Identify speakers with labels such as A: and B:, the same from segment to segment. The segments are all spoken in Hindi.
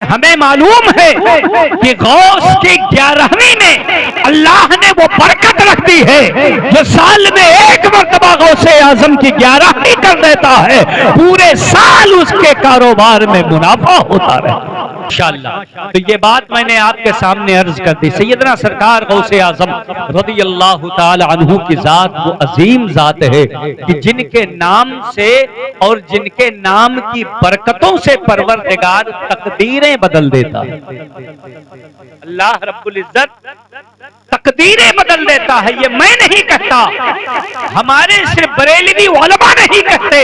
A: हमें मालूम है कि गौस की 11वीं में अल्लाह ने वो बरकत रख दी है जो साल में एक मरतबा गौसे आजम की 11वीं कर देता है, पूरे साल उसके कारोबार में मुनाफा होता रहे इंशाअल्लाह। तो ये बात मैंने आपके सामने अर्ज कर दी। सैयदना सरकार गौसे आजम रज़ियल्लाहु ताला अन्हु की जात वो अजीम जात है कि जिनके नाम से और जिनके नाम की बरकतों से परवरदिगार तकदीरें बदल देता है। अल्लाह रब्बुल इज्जत तकदीरें बदल देता है। ये मैं नहीं कहता, हमारे सिर्फ बरेलवी उलमा नहीं कहते,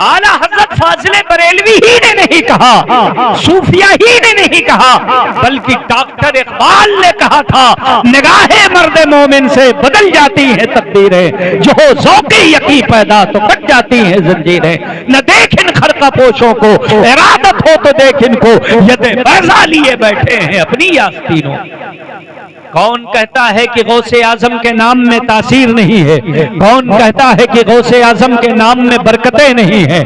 A: आला हजरत फाजिले बरेलवी ही ने नहीं कहा, सूफिया ही ने नहीं कहा, बल्कि डॉक्टर इकबाल ने कहा था, निगाहे मर्दे मोमिन से बदल जाती है तकदीरें, जो हो ज़ौक़े यकी पैदा तो कट जाती है जंजीरें। न देख इन खरका पोशों को, इरादत हो तो देख इनको, यदे बैज़ा लिए बैठे हैं अपनी आस्तीनों। कौन कहता है कि गौसे आजम के नाम में तासीर नहीं है? कौन कहता है कि गौसे आजम के नाम में बरकतें नहीं है?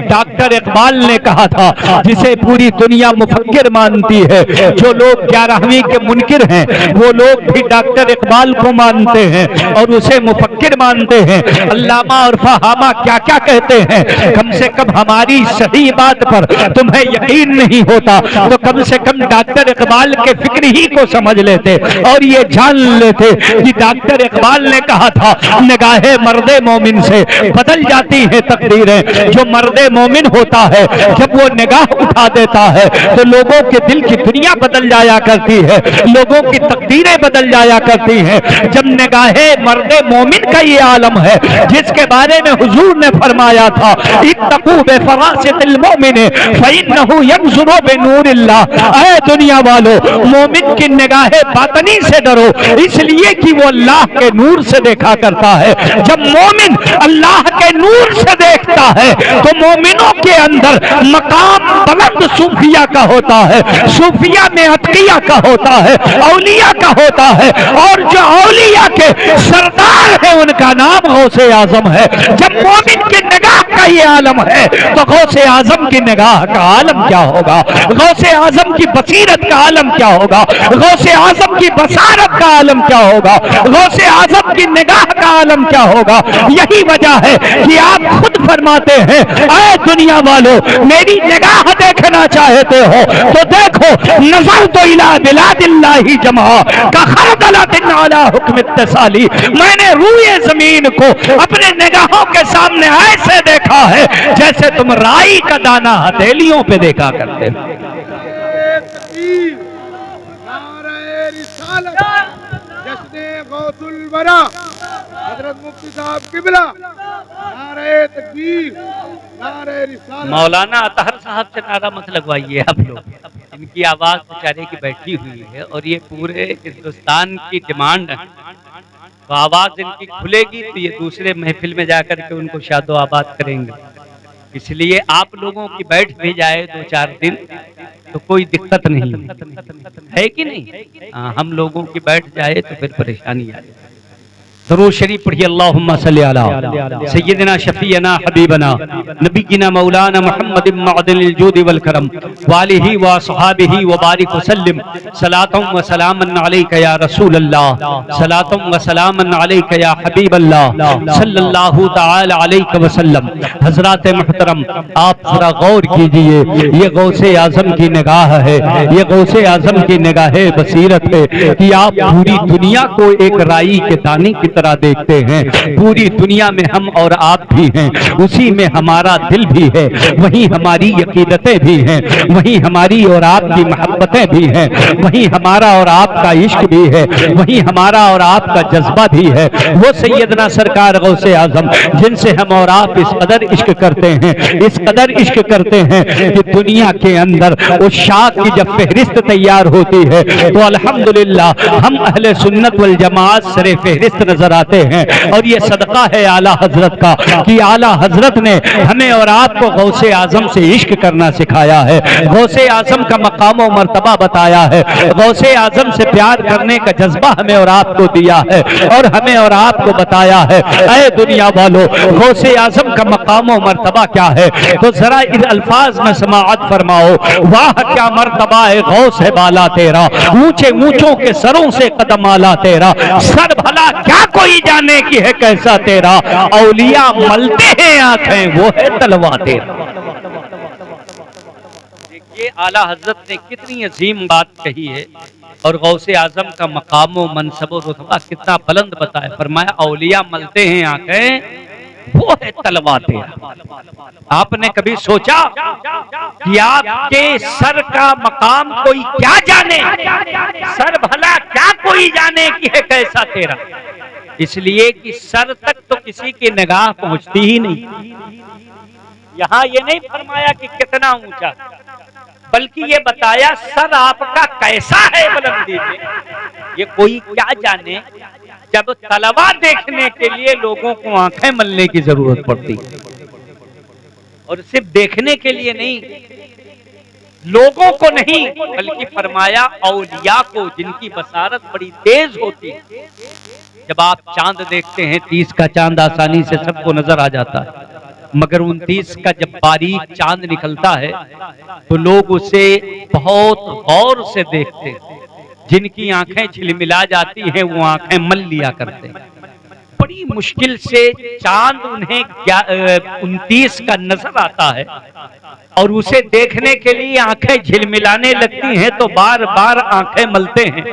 A: डॉक्टर इकबाल ने कहा था, जिसे पूरी दुनिया मुफक्किर मानती है, जो लोग 11वीं के मुनकिर हैं वो लोग भी डॉक्टर इकबाल को मानते हैं और उसे मुफक्किर मानते हैं। अल्लामा और फहामा क्या क्या कहते हैं, कम से कम हमारी सही बात पर तुम्हें यकीन नहीं होता तो कम से कम डॉक्टर इकबाल के फिक्र ही को समझ लेते और ये जान लेते कि डॉक्टर इकबाल ने कहा था, निगाहे मर्दे मोमिन से बदल जाती है तकदीरें। जो मर्दे मोमिन होता है जब वो निगाह उठा देता है तो लोगों के दिल की दुनिया बदल जाया करती है, लोगों की तकदीरें बदल जाया करती हैं। जब निगाहे मर्दे मोमिन का ये आलम है जिसके बारे में हुजूर ने फरमाया था, इत्तकू बिफरासितिल मोमिन फइन्नहु यंजुरु बिनूरिल्लाह। ऐ दुनिया वालों, मोमिन की निगाहे बातनी से डरो, इसलिए कि वो अल्लाह के नूर से देखा करता है। जब मोमिन अल्लाह के नूर से देखता है तो मोमिनों के अंदर मकाम बुलंद सूफिया का होता है, सूफिया में अतकिया का होता है, औलिया का होता है, और जो औलिया के सरदार है उनका नाम गौसे आजम है। जब मोमिन की निगाह का ये आलम है तो गौसे आजम की निगाह का आलम क्या होगा, गौसे आजम की बसीरत का आलम क्या होगा, गौसे आजम की बसारत का आलम क्या होगा, गौसे आजम की निगाह का आलम क्या होगा। यही वजह है कि आप खुद फरमाते हैं, ऐ दुनिया वालों, मेरी निगाह देखना चाहते हो तो देखो, नज़र तो इला बिलादिल्लाहि जमा का खरदलतिन अला हुक्म इत्तिसाली। मैंने रूए जमीन को अपने निगाहों के सामने ऐसे देखा है जैसे तुम राई का दाना हथेलियों पे देखा करते हो।
B: हज़रत मुफ्ती साहब किबला, नारे तकबीर, नारे रिसालत।
A: मौलाना अतहर साहब से नारा मत लगवाइए आप लोग, इनकी आवाज बेचारे की बैठी हुई है और ये पूरे हिंदुस्तान की डिमांड है। तो आवाज इनकी खुलेगी तो ये दूसरे महफिल में जाकर के उनको शादो आबाद करेंगे। इसलिए आप लोगों की बैठ भी जाए 2-4 दिन तो कोई दिक्कत नहीं है कि नहीं। हम लोगों की बैठ जाए तो फिर परेशानी आ जाए। दरूद शरीफ पढ़िए, अल्लाहुम्मा सल्ली अला सय्यिदना शफीअना हबीबना नबीना मौलाना मुहम्मद मअदिल जूद वल करम वालिही व अस्हाबिही व बारिक वसल्लम। सलातुम व सलामन अलैका या रसूल अल्लाह, सलातुम व सलामन अलैका या हबीब अल्लाह सल्लल्लाहु तआला अलैहि वसल्लम। हजरात मुहतरम, आप जरा गौर कीजिए, ये गौसे आजम की निगाह है, ये गौसे आजम की निगाह बसीरत है कि आप पूरी दुनिया को एक राई के दाने की तरह देखते हैं। पूरी दुनिया में हम और आप भी हैं, उसी में हमारा दिल भी है, वहीं हमारी यकीदतें भी हैं, वहीं हमारी और आपकी मोहब्बतें भी हैं, वहीं हमारा और आपका इश्क भी है, वहीं हमारा और आपका जज्बा भी है। वो सैयदना सरकार गौसे आजम जिनसे हम और आप इस कदर इश्क करते हैं, इस कदर इश्क करते हैं कि दुनिया के अंदर उस शाख की जब फहरिस्त तैयार होती है तो अल्हम्दुलिल्लाह हम अहले सुन्नत वल जमात सरे फहरिस्त नजर नजर आते हैं। और ये सदका है आला हजरत का कि आला हजरत ने हमें और आपको गौसे आजम से इश्क करना सिखाया है, गौसे आजम का मकाम और मर्तबा बताया है, गौसे आजम से प्यार करने का जज्बा हमें और आपको दिया है और हमें और आपको बताया है। ऐ दुनिया वालों, गौसे आजम का मकाम और मर्तबा क्या है? तो जरा इन अल्फाज में समाअत फरमाओ। वाह क्या मर्तबा है गौस है बाला तेरा, ऊंचे ऊंचों के सरों से कदम आला तेरा, सर भला क्या कोई जाने की है कैसा तेरा, औलिया मलते हैं आंखें वो है तलवा तेरा। देखिए आला हजरत ने कितनी अजीम बात कही है और गौसे आजम का मकाम व मनसब व रुतबा कितना बुलंद बताया। फरमाया औलिया मलते हैं आंखें वो है तलवा तेरा। आपने कभी सोचा कि आपके सर का मकाम कोई क्या जाने, सर भला क्या कोई जाने कि है कैसा तेरा? इसलिए कि सर तक तो किसी की निगाह पहुंचती ही नहीं। यहां ये नहीं फरमाया कि कितना ऊंचा, बल्कि ये बताया सर आपका कैसा है बुलंदी पे। ये कोई क्या जाने, जब तलवा देखने के लिए लोगों को आंखें मलने की जरूरत पड़ती, और सिर्फ देखने के लिए नहीं, लोगों को नहीं, बल्कि फरमाया औलिया को, जिनकी बसारत बड़ी तेज होती है। जब आप चांद देखते हैं, 30 का चांद आसानी से सबको नजर आ जाता है, मगर 29 का जब बारीक चांद निकलता है तो लोग उसे बहुत गौर से देखते हैं। जिनकी आंखें झिलमिला जाती हैं वो आंखें मल लिया करते हैं। बड़ी मुश्किल से चांद उन्हें 29 का नजर आता है और उसे देखने के लिए आंखें झिलमिलाने लगती हैं तो बार बार आंखें मलते हैं।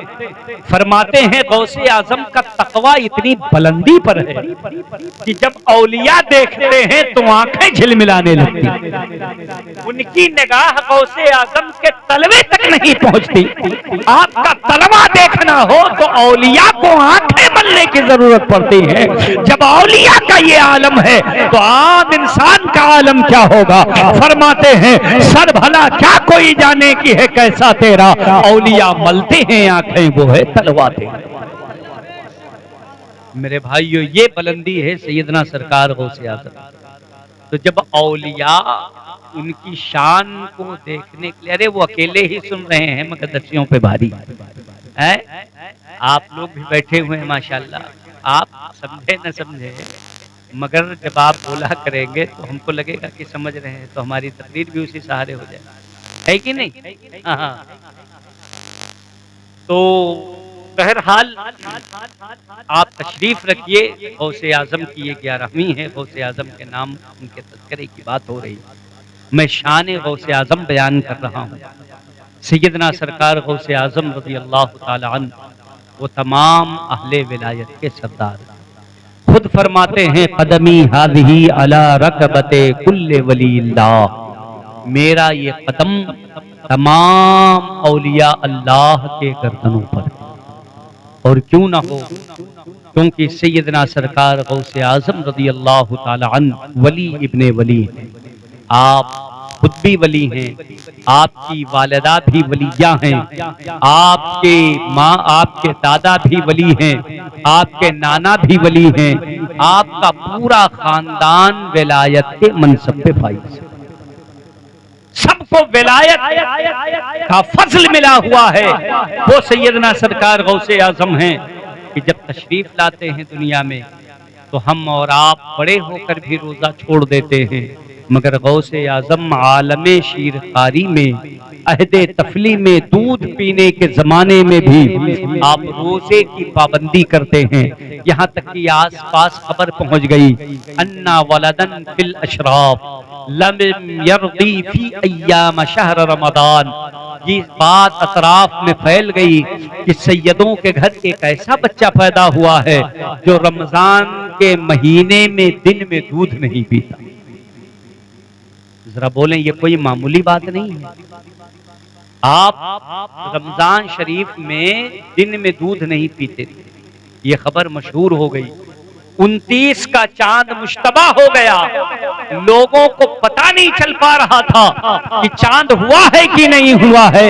A: फरमाते हैं गौसे आजम का तकवा इतनी बुलंदी पर है कि जब औलिया देखते हैं तो आंखें झिलमिलाने लगती हैं। उनकी निगाह गौसे आजम के तलवे तक नहीं पहुंचती। आपका तलवा देखना हो तो औलिया को आंखें मलने की जरूरत पड़ती है। जब औलिया का ये आलम है तो आम इंसान का आलम क्या होगा? फरमाते हैं सर भला क्या कोई जाने की है कैसा तेरा, औलिया मलते हैं आंखें वो है तलवा तेरा। मेरे भाइयों, ये बुलंदी है सैयदना सरकार गौसे आजम। तो जब औलिया उनकी शान को देखने के लिए, अरे वो अकेले ही सुन रहे हैं मगर दर्शियों पे भारी है। आप लोग भी बैठे हुए हैं माशाल्लाह, आप समझे न समझे, मगर जब आप बोला करेंगे तो हमको लगेगा कि समझ रहे हैं, तो हमारी तकरीर भी उसी सहारे हो जाए, है कि नहीं? हाँ। तो बहरहाल आप तशरीफ रखिए। गौसे आजम की ये 11वीं है, गौसे आजम के नाम उनके तज़किरे की बात हो रही है। मैं शान गौसे आजम बयान कर रहा हूँ। सैयदना सरकार गौसे आजम रज़ी अल्लाह तआला अन्हु वो तमाम अहले विलायत के सरदार खुद फरमाते हैं कदमी हाज़िही अला रकबते कुल्ले वलील्लाह, मेरा ये कदम तमाम औलिया अल्लाह के गर्दनों पर। और क्यों ना हो, क्योंकि सैयदना सरकार गौसे आजम रज़ी अल्लाह तआला अन्हु वली इब्ने वली हैं। आप खुद भी वली हैं, आपकी वालिदा भी वलिया हैं, आपके माँ आपके दादा भी वली हैं, आपके नाना भी वली हैं, आपका पूरा खानदान विलायत के मनसब पे फाइज, सबको विलायत का फजल मिला हुआ है। वो सैयदना सरकार गौसे आजम हैं कि जब तशरीफ लाते हैं दुनिया में तो हम और आप बड़े होकर भी रोजा छोड़ देते हैं, मगर गौसे आजम आलमे शीरखारी में अहदे तफली में दूध पीने के जमाने में भी आप रोजे की पाबंदी करते हैं। यहाँ तक कि आस पास खबर पहुंच गई अन्ना वलदन फिल अशराफ लम यरदी फी अय्याम शहर रमदान, ये बात अतराफ में फैल गई कि सैयदों के घर एक ऐसा बच्चा पैदा हुआ है जो रमजान के महीने में दिन में दूध नहीं पीता। जरा बोलें, ये कोई मामूली बात नहीं है। आप रमजान शरीफ में दिन में दूध नहीं पीते थे, ये खबर मशहूर हो गई। 29 का चांद मुश्तबा हो गया, लोगों को पता नहीं चल पा रहा था कि चांद हुआ है कि नहीं हुआ है।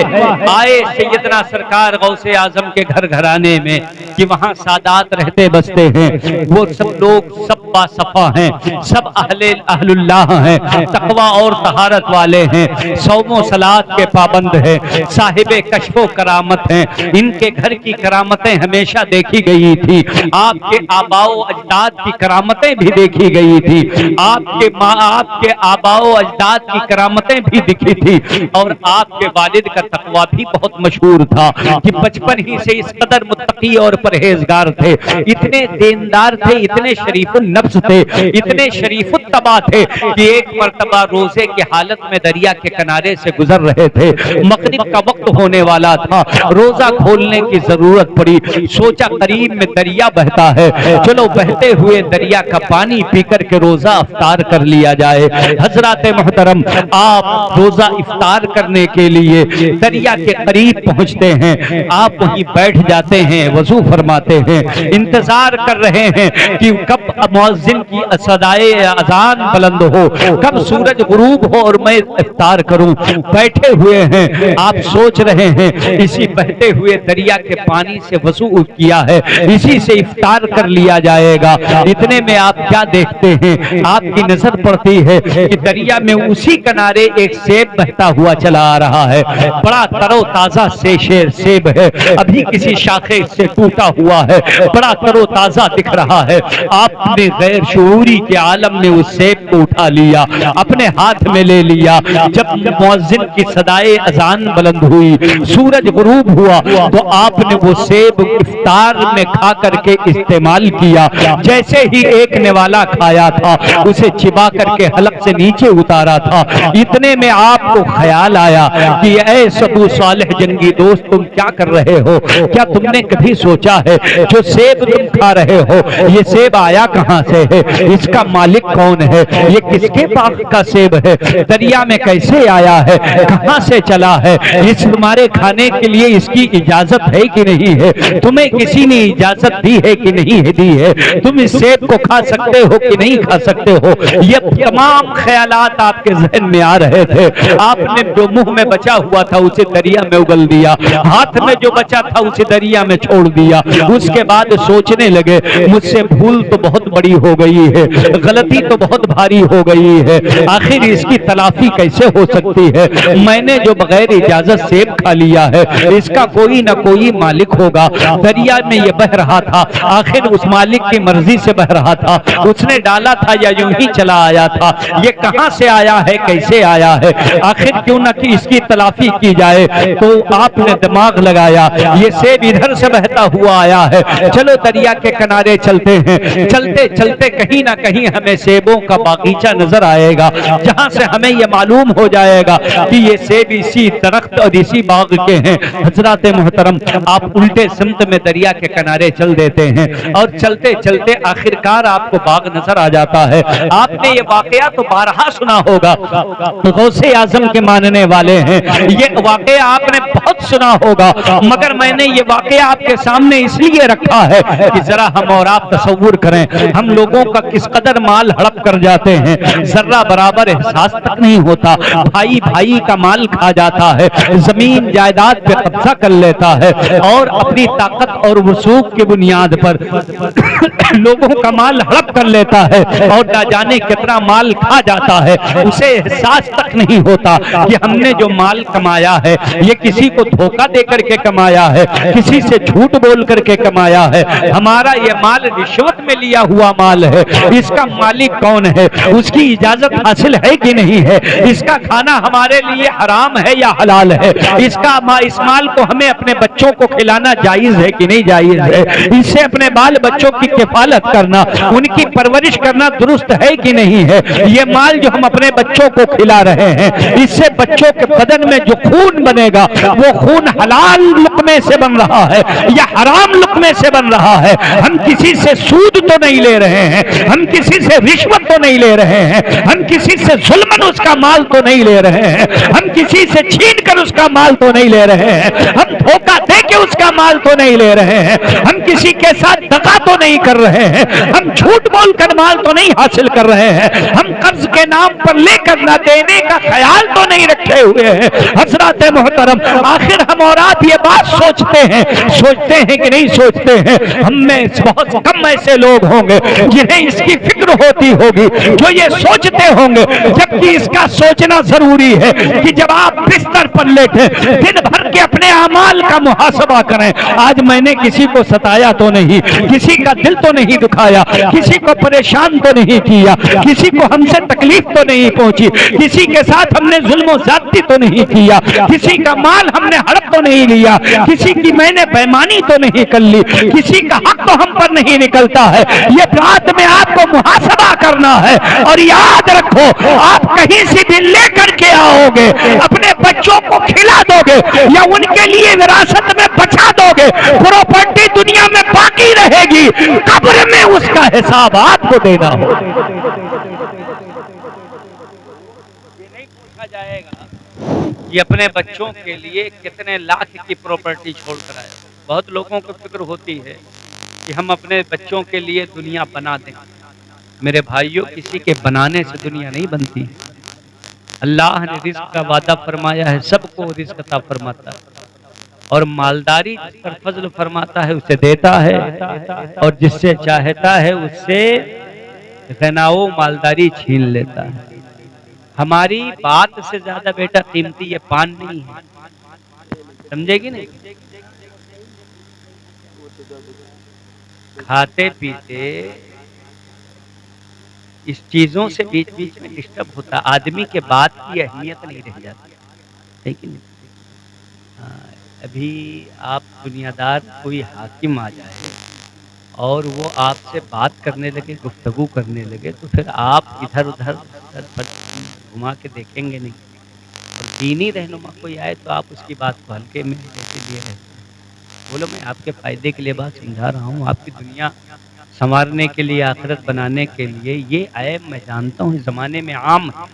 A: आए सैयदना सरकार गौसे आजम के घर घराने में कि वहां सादात रहते बसते हैं, वो सब लोग सब बासफा हैं, सब अहलुल्लाह हैं, तकवा और तहारत वाले हैं, सौमो सलात के पाबंद हैं, साहिबे कश्फो करामत हैं। इनके घर की करामतें हमेशा देखी गई थी, आपके आबाओ अजदाद की करामतें भी देखी गई थी, आपके आबाओ अजदाद की करामतें भी दिखी थी, और आपके वालिद का तकवा भी बहुत मशहूर था कि बचपन ही से इस कदर मुत्तकी और परहेजगार थे, इतने देनदार थे, इतने शरीफुल नफ्स थे, इतने शरीफुल तबा थे कि एक मर्तबा रोजे की हालत में दरिया के किनारे से गुजर रहे थे, मगरिब का वक्त होने वाला था, रोजा खोलने की जरूरत पड़ी, सोचा करीब में दरिया बहता है, चलो बहते हुए दरिया का पानी पीकर के रोजा इफ्तार कर लिया जाए। हजरात मोहतरम, आप रोजा इफ्तार करने के लिए दरिया के करीब पहुंचते हैं, आप वहीं बैठ जाते हैं, वजू फरमाते हैं, इंतजार कर रहे हैं कि कब मुअज्जिन की सदाए अजान बुलंद हो, कब सूरज गुरूब हो और मैं इफ्तार करूं। बैठे हुए हैं, आप सोच रहे हैं इसी बहते हुए दरिया के पानी से वजू किया है, इसी से इफ्तार कर लिया जाएगा। इतने में आप क्या देखते हैं, आपकी नजर पड़ती है कि दरिया में उसी किनारे एक सेब बहता हुआ चला आ रहा है, बड़ा तरोताजा सेब है, अभी किसी शाखे से टूटा हुआ है, बड़ा तरोताजा दिख रहा है। आपने गैर शऊरी के आलम में उस सेब को उठा लिया, अपने हाथ में ले लिया। जब मुअज्जिन की सदाए अजान बुलंद हुई, सूरज गुरूब हुआ, तो आपने वो सेब इफ्तार में खा करके इस्तेमाल किया। जैसे ही एक निवाला खाया था, उसे चिबा करके हलक से नीचे उतारा था, इतने में आपको ख्याल आया कि ऐ सबू सालेह जंगी दोस्त, तुम क्या कर रहे हो? क्या तुमने कभी सोचा है जो सेब तुम खा रहे हो, ये सेब आया कहां से है? इसका मालिक कौन है? ये किसके बाग का सेब है? दरिया में कैसे आया है? कहां से चला है? इस तुम्हारे खाने के लिए इसकी इजाजत है कि नहीं है? तुम्हें किसी ने इजाजत दी है कि नहीं है दी है? तुम इस सेब को खा सकते हो कि नहीं खा सकते हो? ये तमाम ख्यालात आपके जहन में आ रहे थे। आपने जो मुंह में बचा हुआ था उसे दरिया में उगल दिया, हाथ में जो बचा था उसे दरिया में छोड़ दिया। उसके बाद सोचने लगे मुझसे भूल तो बहुत बड़ी हो गई है, गलती तो बहुत भारी हो गई है, आखिर इसकी तलाफी कैसे हो सकती है? मैंने जो बगैर इजाजत सेब खा लिया है, इसका कोई ना कोई मालिक होगा। दरिया में ये बह रहा था, आखिर उस मालिक की मर्जी से बह रहा था, उसने डाला था या यूं ही चला आया था? ये कहां से आया है, कैसे आया है? आखिर क्यों ना कि इसकी तलाफी की जाए। तो आपने दिमाग लगाया, ये सेब इधर से बहता हुआ आया है, चलो दरिया के किनारे चलते हैं। चलते चलते कहीं ना कहीं हमें सेबों का बागीचा नजर आएगा, जहां से हमें यह मालूम हो जाएगा कि ये सेब इसी दरख्त और इसी बाग के हैं। हजरात मोहतरम, आप उल्टे सिमत में दरिया के किनारे चल देते हैं और चलते चलते आखिरकार आपको बाग नजर आ जाता है। आपने ये वाकया तो बारहा सुना होगा, गौसे आजम के मानने वाले हैं, ये वाकया आपने बहुत सुना होगा, मगर मैंने ये वाकया आपके सामने इसलिए रखा है कि जरा हम और आप तसव्वुर करें, हम लोगों का किस कदर माल हड़प कर जाते हैं, जर्रा बराबर एहसास तक नहीं होता। भाई भाई का माल खा जाता है, जमीन जायदाद पे कब्जा कर लेता है और अपनी ताकत और वसूख की बुनियाद पर लोगों का माल हड़प कर लेता है और ना जाने कितना माल खा जाता है। उसे एहसास तक नहीं होता कि हमने जो माल कमाया है ये किसी को धोखा दे करके कमाया है, किसी से झूठ बोल करके कमाया है, हमारा ये माल रिश्वत में लिया हुआ माल है। इसका मालिक कौन है? उसकी इजाजत हासिल है कि नहीं है? इसका खाना हमारे लिए हराम है या हलाल है? इस माल को हमें अपने बच्चों को खिलाना जायज है कि नहीं जायज है? इससे अपने बाल बच्चों की किफालत करना, उनकी परवरिश करना दुरुस्त है कि नहीं है? ये माल जो हम अपने बच्चों को खिला रहे हैं, इससे बच्चों के बदन में जो खून बनेगा वो खून हलाल लुकमे से बन रहा है या हराम लुकमे से बन रहा है? हम किसी से सूद तो नहीं ले रहे हैं, हम किसी से रिश्वत तो नहीं ले रहे हैं, हम किसी से जुल्मन उसका माल तो नहीं ले रहे हैं, हम किसी से छीन कर उसका माल तो नहीं ले रहे हैं, हम धोखा दे के उसका माल तो नहीं ले रहे हैं, हम किसी के साथ दगा तो नहीं कर रहे रहे हैं, हम झूठ बोलकर माल तो नहीं हासिल कर रहे हैं, हम कर्ज के नाम पर लेकर न देने का ख्याल तो नहीं रखे हुए हैं। हजरत मोहतरम, आखिर हम और आप ये बात सोचते हैं कि नहीं सोचते हैं? हम में बहुत कम ऐसे लोग होंगे जिन्हें इसकी फिक्र होती होगी, जो ये सोचते होंगे, जबकि इसका सोचना जरूरी है कि जब आप बिस्तर पर लेटे दिन भर के अपने अमाल का मुहासबा करें। आज मैंने किसी को सताया तो नहीं, किसी का दिल तो नहीं दुखाया, किसी को परेशान तो नहीं किया, किसी को हमसे तकलीफ तो नहीं पहुंची, किसी के साथ हमने जुल्म ज्यादती तो नहीं किया, किसी का माल हमने हड़प तो नहीं लिया, किसी की मैंने बेईमानी तो नहीं कर ली, किसी का हक तो हम पर नहीं निकलता है। ये बात में आपको मुहासबा करना है। और याद रखो, आप कहीं से भी लेकर के आओगे, अपने बच्चों को खिला दोगे या उनके लिए विरासत में बचा दोगे, प्रॉपर्टी दुनिया में बाकी रहेगी, कब्र में उसका हिसाब आपको देना हो।
C: ये नहीं पूछा जाएगा कि अपने बच्चों के लिए कितने लाख की प्रॉपर्टी छोड़कर आए। बहुत लोगों को फिक्र होती है कि हम अपने बच्चों के लिए दुनिया बना दें। मेरे भाइयों, किसी के बनाने से दुनिया नहीं बनती। अल्लाह ने रिज़्क़ का वादा फरमाया है, सबको रिज़्क़ अता फरमाता है, और मालदारी जिस पर फजल फरमाता है उसे देता है, और जिससे चाहता है उससे गनाओ मालदारी छीन लेता है। हमारी बात से ज्यादा बेटा कीमती ये पान नहीं है, समझेगी नहीं? खाते पीते इस चीजों से बीच बीच में डिस्टर्ब होता, आदमी के बात की अहमियत नहीं रह जाती है कि नहीं? हाँ, अभी आप दुनियादार कोई हाकिम आ जाए और वो आपसे बात करने लगे, गुफ्तगू करने लगे, तो फिर आप इधर उधर घुमा के देखेंगे नहीं। और दीनी रहनुमा कोई आए तो आप उसकी बात को हल्के में लेके लिए रहते हैं। बोलो, मैं आपके फायदे के लिए बात समझा रहा हूँ, आपकी दुनिया संवारने के लिए, आखिरत बनाने के लिए। ये ऐब मैं जानता हूँ इस जमाने में आम है।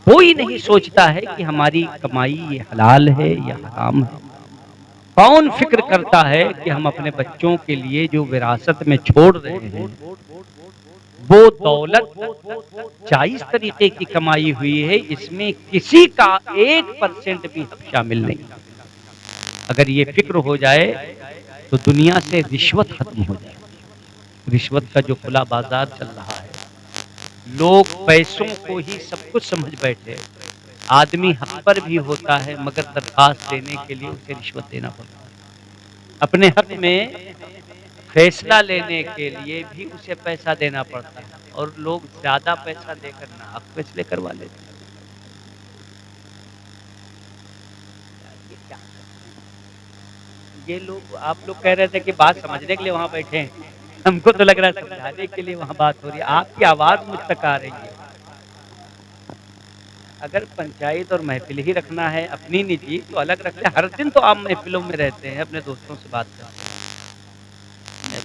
C: कोई नहीं सोचता है कि हमारी कमाई ये हलाल है या हराम है। कौन फिक्र करता है कि हम अपने बच्चों के लिए जो विरासत में छोड़ रहे हैं वो दौलत जायज तरीके की कमाई हुई है, इसमें किसी का 1% भी शामिल नहीं। अगर ये फिक्र हो जाए तो दुनिया से रिश्वत खत्म हो जाए। रिश्वत का जो खुला बाजार चल रहा है, लोग पैसों को ही सब कुछ समझ बैठे। आदमी हक पर भी होता है, मगर दरखास्त देने के लिए उसे रिश्वत देना पड़ता है। अपने हक में फैसला लेने के लिए भी उसे पैसा देना पड़ता है, और लोग ज्यादा पैसा देकर ना हक फैसले करवा लेते हैं। ये लोग, आप लोग कह रहे थे कि बात समझने के लिए वहां बैठे हैं, हमको तो लग रहा है समझाने के लिए वहां बात हो रही है। आपकी आवाज मुझ तक आ रही है। अगर पंचायत और महफिल ही रखना है अपनी निजी, तो अलग रखते हैं। हर दिन तो आप महफिलों में रहते हैं, अपने दोस्तों से बात करते हैं।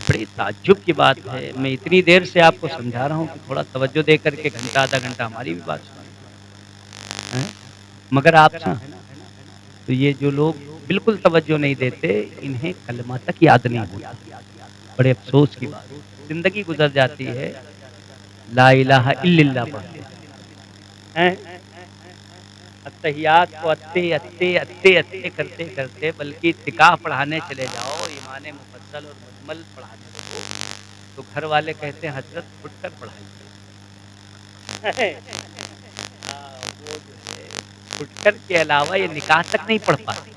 C: बड़ी ताज्जुब की बात है, मैं इतनी देर से आपको समझा रहा हूँ कि थोड़ा तवज्जो दे करके घंटा आधा घंटा हमारी भी बात सुनिए, मगर आप तो ये जो लोग बिल्कुल तवज्जो नहीं देते, इन्हें कलमा तक याद नहीं होता। बड़े अफसोस की बात, जिंदगी गुजर जाती है ला इलाहा इल्लल्लाह पढ़ते हैं, अत्तहियात को अत्ते अत्ते अत्ते अत्ते करते करते, बल्कि तिकाह पढ़ाने चले जाओ, ईमान मुफस्सल और मुजमल पढ़ाने लगो, तो घर वाले कहते हैं हजरत फुटकर पढ़ाइए। वो जो है फुटकर के अलावा ये निकाह तक नहीं पढ़ पाते।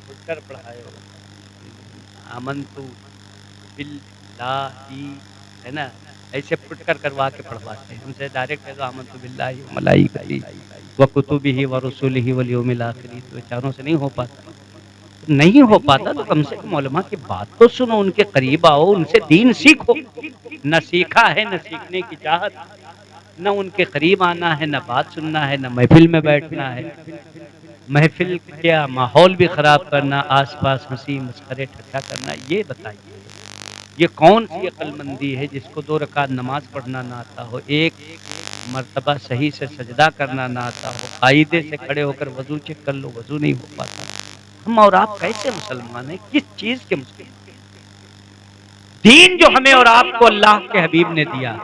C: फुटकर पढ़ाए, आमन्तु बिल्लाहि, है ना, ऐसे फुटकर करवा के पढ़वाते हैं। उनसे डायरेक्ट है तो आमन्तु बिल्लाहि व मलाइकतिही व कुतुबिही व रुसुलिही वल यौमिल आखिर, तो बेचारों से नहीं हो पाता। नहीं हो पाता तो कम से कम उलमा की बात तो सुनो, उनके करीब आओ, उनसे दीन सीखो। न सीखा है, न सीखने की चाहत, न उनके करीब आना है, न बात सुनना है, न महफिल में बैठना है। महफिल क्या, माहौल भी खराब करना, आसपास हंसी मस्खरे ठट्ठा करना। ये बताइए, ये कौन सी अक्लमंदी है जिसको 2 रकात नमाज पढ़ना ना आता हो, 1 मर्तबा सही से सजदा करना ना आता हो, कायदे से खड़े होकर वजू चेक कर लो, वजू नहीं हो पाता। हम और आप कैसे मुसलमान हैं? किस चीज़ के मुस्लिम? दीन जो हमें और आपको अल्लाह के हबीब ने दिया,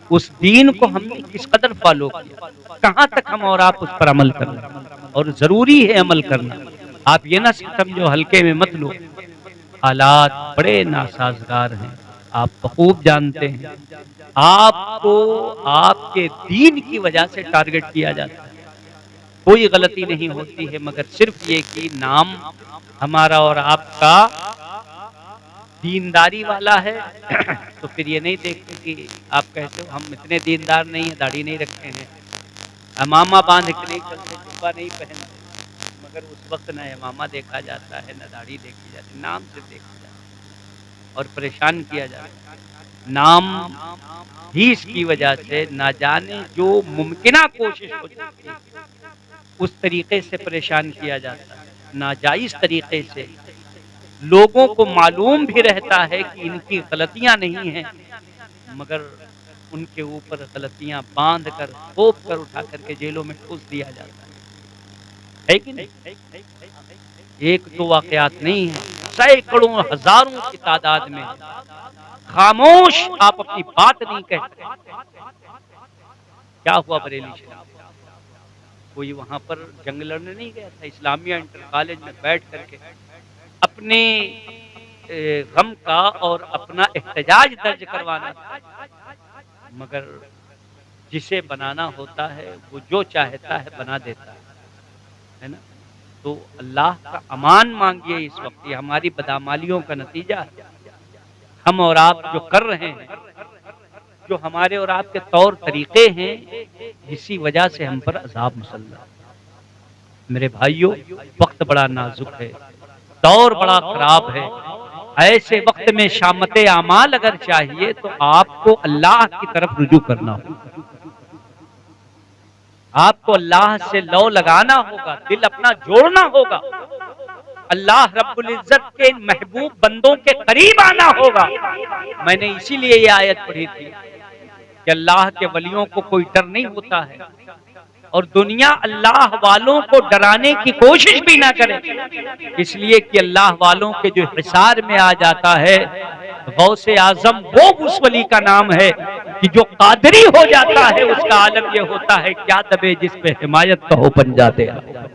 C: उस दीन को हमने किस कदर फॉलो किया, कहां तक हम और आप उस पर अमल कर रहे हैं। और जरूरी है अमल करना। आप ये ना समझो, हल्के में मत लो। हालात बड़े नासाजगार हैं, आप बखूब जानते हैं। आपको आपके दीन की वजह से टारगेट किया जाता है। कोई गलती नहीं होती है, मगर सिर्फ ये कि नाम हमारा और आपका दीनदारी वाला है। तो फिर ये नहीं देखते कि आप कहते हो हम इतने दीनदार नहीं है, दाढ़ी नहीं रखते हैं, अमामा बांध के नहीं चलते, जुब्बा नहीं पहनते, मगर उस वक्त न अमामा देखा जाता है, न दाढ़ी देखी जाती है, नाम से देखा जाता है और परेशान किया जाता है। नाम ही इसकी वजह से ना जाने जो मुमकिना कोशिश हो जाती है, उस तरीके से परेशान किया जाता है, नाजायज तरीके से। लोगों को मालूम भी रहता है कि इनकी गलतियां नहीं हैं, मगर उनके ऊपर गलतियां बांध कर थोप कर उठा करके जेलों में ठूस दिया जाता है कि नहीं? एक तो वाकयात नहीं है, सैकड़ों हजारों की तादाद में खामोश आप अपनी बात नहीं कहते। क्या हुआ बरेली शरीफ? कोई वहां पर जंग लड़ने नहीं गया था, इस्लामिया इंटर कॉलेज में बैठ करके अपने गम का और अपना एहतजाज दर्ज करवाना, मगर जिसे बनाना होता है वो जो चाहता है बना देता है ना। तो अल्लाह का अमान मांगिए इस वक्त। ये हमारी बदामालियों का नतीजा है। हम और आप जो कर रहे हैं, जो हमारे और आपके तौर तरीके हैं, इसी वजह से हम पर अजाब मुसल्लत। मेरे भाइयों, वक्त बड़ा नाजुक है, दौर बड़ा खराब है। ऐसे वक्त में शामते आमाल अगर चाहिए तो आपको अल्लाह की तरफ रुजू करना होगा, आपको अल्लाह से लौ लगाना होगा, दिल अपना जोड़ना होगा, अल्लाह रब्बुल इज्जत के महबूब बंदों के करीब आना होगा। मैंने इसीलिए ये आयत पढ़ी थी कि अल्लाह के वलियों को कोई डर नहीं होता है और दुनिया अल्लाह वालों को डराने की कोशिश भी ना करे, इसलिए कि अल्लाह वालों के जो हिसार में आ जाता है, गौसे आजम वो उस वली का नाम है कि जो कादरी हो जाता है, उसका आलम ये होता है क्या दबे जिस पे हिमायत का हो बन जाते हैं।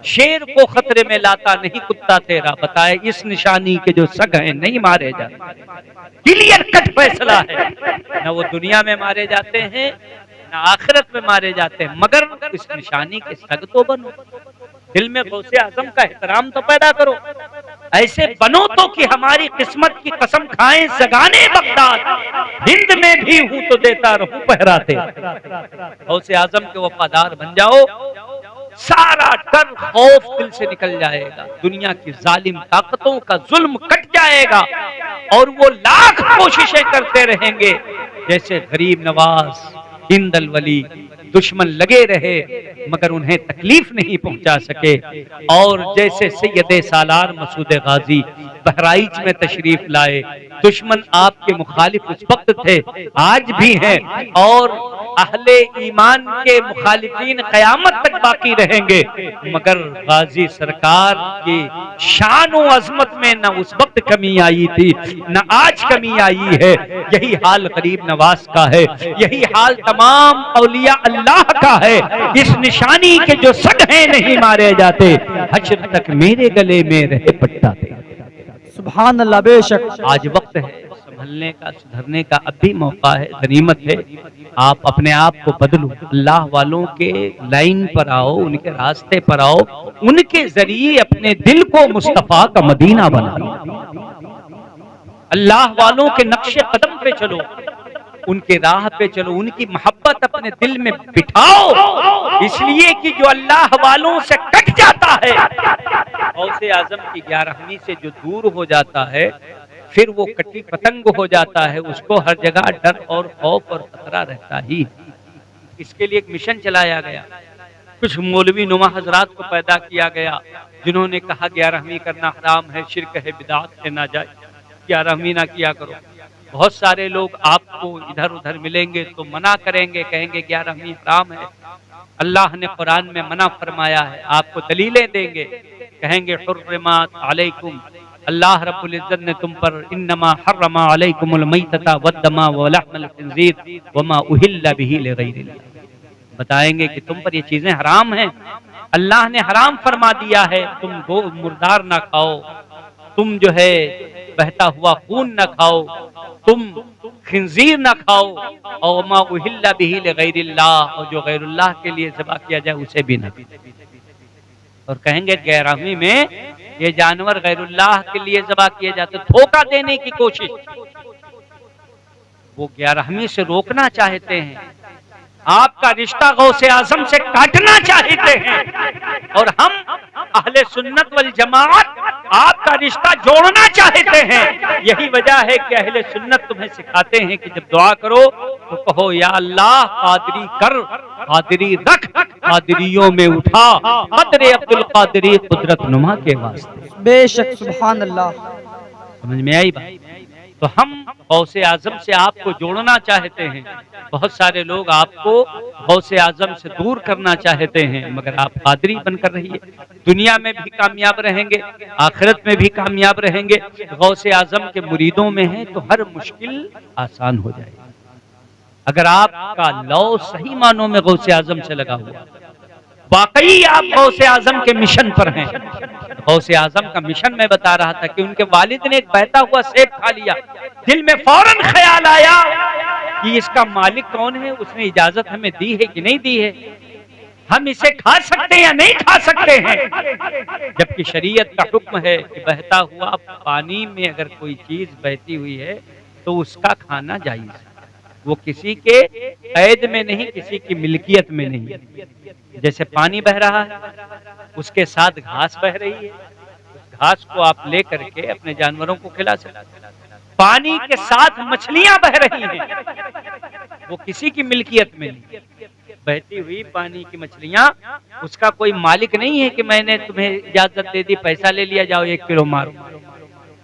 C: शेर को खतरे में लाता नहीं कुत्ता तेरा, बताए इस निशानी के जो सग हैं नहीं मारे जाते। क्लियर कट फैसला है, न वो दुनिया में मारे जाते हैं न आखिरत में मारे जाते हैं, मगर इस निशानी के सग तो बनो। दिल में गौसे आजम का एहतराम तो पैदा करो, ऐसे बनो तो कि हमारी किस्मत की कसम खाएं सगाने बगदाद, हिंद में भी हूं तो देता रहूं पहराते। गौसे आजम के वफादार बन जाओ, सारा डर खौफ दिल से निकल जाएगा, दुनिया की जालिम ताकतों का जुल्म कट जाएगा और वो लाख कोशिशें करते रहेंगे, जैसे गरीब नवाज, हिंद अल वली दुश्मन लगे रहे मगर उन्हें तकलीफ नहीं पहुंचा सके, और जैसे सैयदे सालार मसूद गाजी बहराइच में तशरीफ लाए, दुश्मन आपके मुखालिफ उस वक्त थे, आज भी हैं, और अहले ईमान के मुखालिफीन कयामत तक बाकी रहेंगे, मगर गाजी सरकार की शान और अजमत में न उस वक्त कमी आई थी न आज कमी आई है। यही हाल गरीब नवाज का है, यही हाल तमाम औलिया अल्लाह का है। इस निशानी के जो सग हैं नहीं मारे जाते, हश्र तक मेरे गले में रहे पट्टा थे।
D: सुभान अल्लाह। बेशक
C: आज वक्त है संभलने का, सुधरने का, अब भी मौका है, गनीमत है। आप अपने आप को बदलो, अल्लाह वालों के लाइन पर आओ, उनके रास्ते पर आओ, उनके जरिए अपने दिल को मुस्तफा का मदीना बनाओ। अल्लाह वालों के नक्शे कदम पे चलो, उनके राह पे चलो, उनकी मोहब्बत अपने दिल में बिठाओ, इसलिए कि जो अल्लाह वालों से कट जाता है, गौसे आजम की ग्यारहवीं से जो दूर हो जाता है, फिर वो कटी पतंग हो जाता है, उसको हर जगह डर और खौफ और खतरा रहता ही। इसके लिए एक मिशन चलाया गया, कुछ मौलवी नुमा हजरात को पैदा किया गया, जिन्होंने कहा 11वीं करना हराम है, शिर्क है, बिदात है, ना जाए, 11वीं ना किया करो। बहुत सारे लोग आपको इधर उधर मिलेंगे तो मना करेंगे, कहेंगे 11वीं हराम है, अल्लाह ने कुरान में मना फरमाया है, आपको दलीलें देंगे, कहेंगे हुर्रिमत अलैकुम अल्लाह रब्बुल इज्जत ने तुम पर इन्नमा हर्रमा अलैकुमुल मैतता वद्दमा व लहमल खिंजीर वमा उहिल्ला बिही लिगैरिल्लाह, बताएंगे कि तुम पर ये चीजें हराम हैं, अल्लाह ने हराम फरमा दिया है। तुम गो मुर्दार ना खाओ, तुम जो है बहता हुआ खून ना खाओ, तुम खिंजीर ना खाओ, और मा उहिल्ला बिही लिगैरिल्लाह, और जो गैरुल्लाह के लिए ज़बह किया जाए उसे भी ना। और कहेंगे गैरहमी में ये जानवर गैरुल्लाह के लिए ज़बह किए जाते, धोखा देने की कोशिश, वो गैरहमी से रोकना चाहते हैं, आपका रिश्ता गौसे आजम से काटना चाहते हैं, और हम अहले सुन्नत वल जमाअत आपका रिश्ता जोड़ना चाहते हैं। यही वजह है कि अहले सुन्नत तुम्हें सिखाते हैं कि जब दुआ करो तो कहो या अल्लाह कादरी कर, कादरी रख, कादरियों में उठा, कदरे अब्दुल कादरी कुदरत नुमा के वास्ते।
D: बेशक सुभान अल्लाह।
C: समझ में आई बात? तो हम गौसे आजम से आपको जोड़ना चाहते हैं। बहुत सारे लोग आपको गौसे आजम से दूर करना चाहते हैं, मगर आप कादरी बनकर रहिए, दुनिया में भी कामयाब रहेंगे, आखिरत में भी कामयाब रहेंगे। गौसे आजम के मुरीदों में हैं तो हर मुश्किल आसान हो जाएगी। अगर आपका लौ सही मानों में गौसे आजम से लगा हुआ, वाकई आप गौसे आजम के मिशन पर हैं। गौसे आजम का मिशन मैं बता रहा था कि उनके वालिद ने एक बहता हुआ सेब खा लिया, दिल में फौरन ख्याल आया कि इसका मालिक कौन है, उसने इजाजत हमें दी है कि नहीं दी है, हम इसे खा सकते हैं या नहीं खा सकते हैं। जबकि शरीयत का हुक्म है कि बहता हुआ पानी में अगर कोई चीज बहती हुई है तो उसका खाना जायज है, वो किसी के कैद में नहीं, किसी की मिल्कियत में नहीं। जैसे पानी बह रहा है, उसके साथ घास बह रही है, उस घास को आप ले करके अपने जानवरों को खिला सकते। पानी के साथ मछलियां बह रही हैं, वो किसी की मिल्कियत में नहीं, बहती हुई पानी की मछलियां, उसका कोई मालिक नहीं है कि मैंने तुम्हें इजाजत दे दी, पैसा ले लिया, जाओ 1 किलो मारो।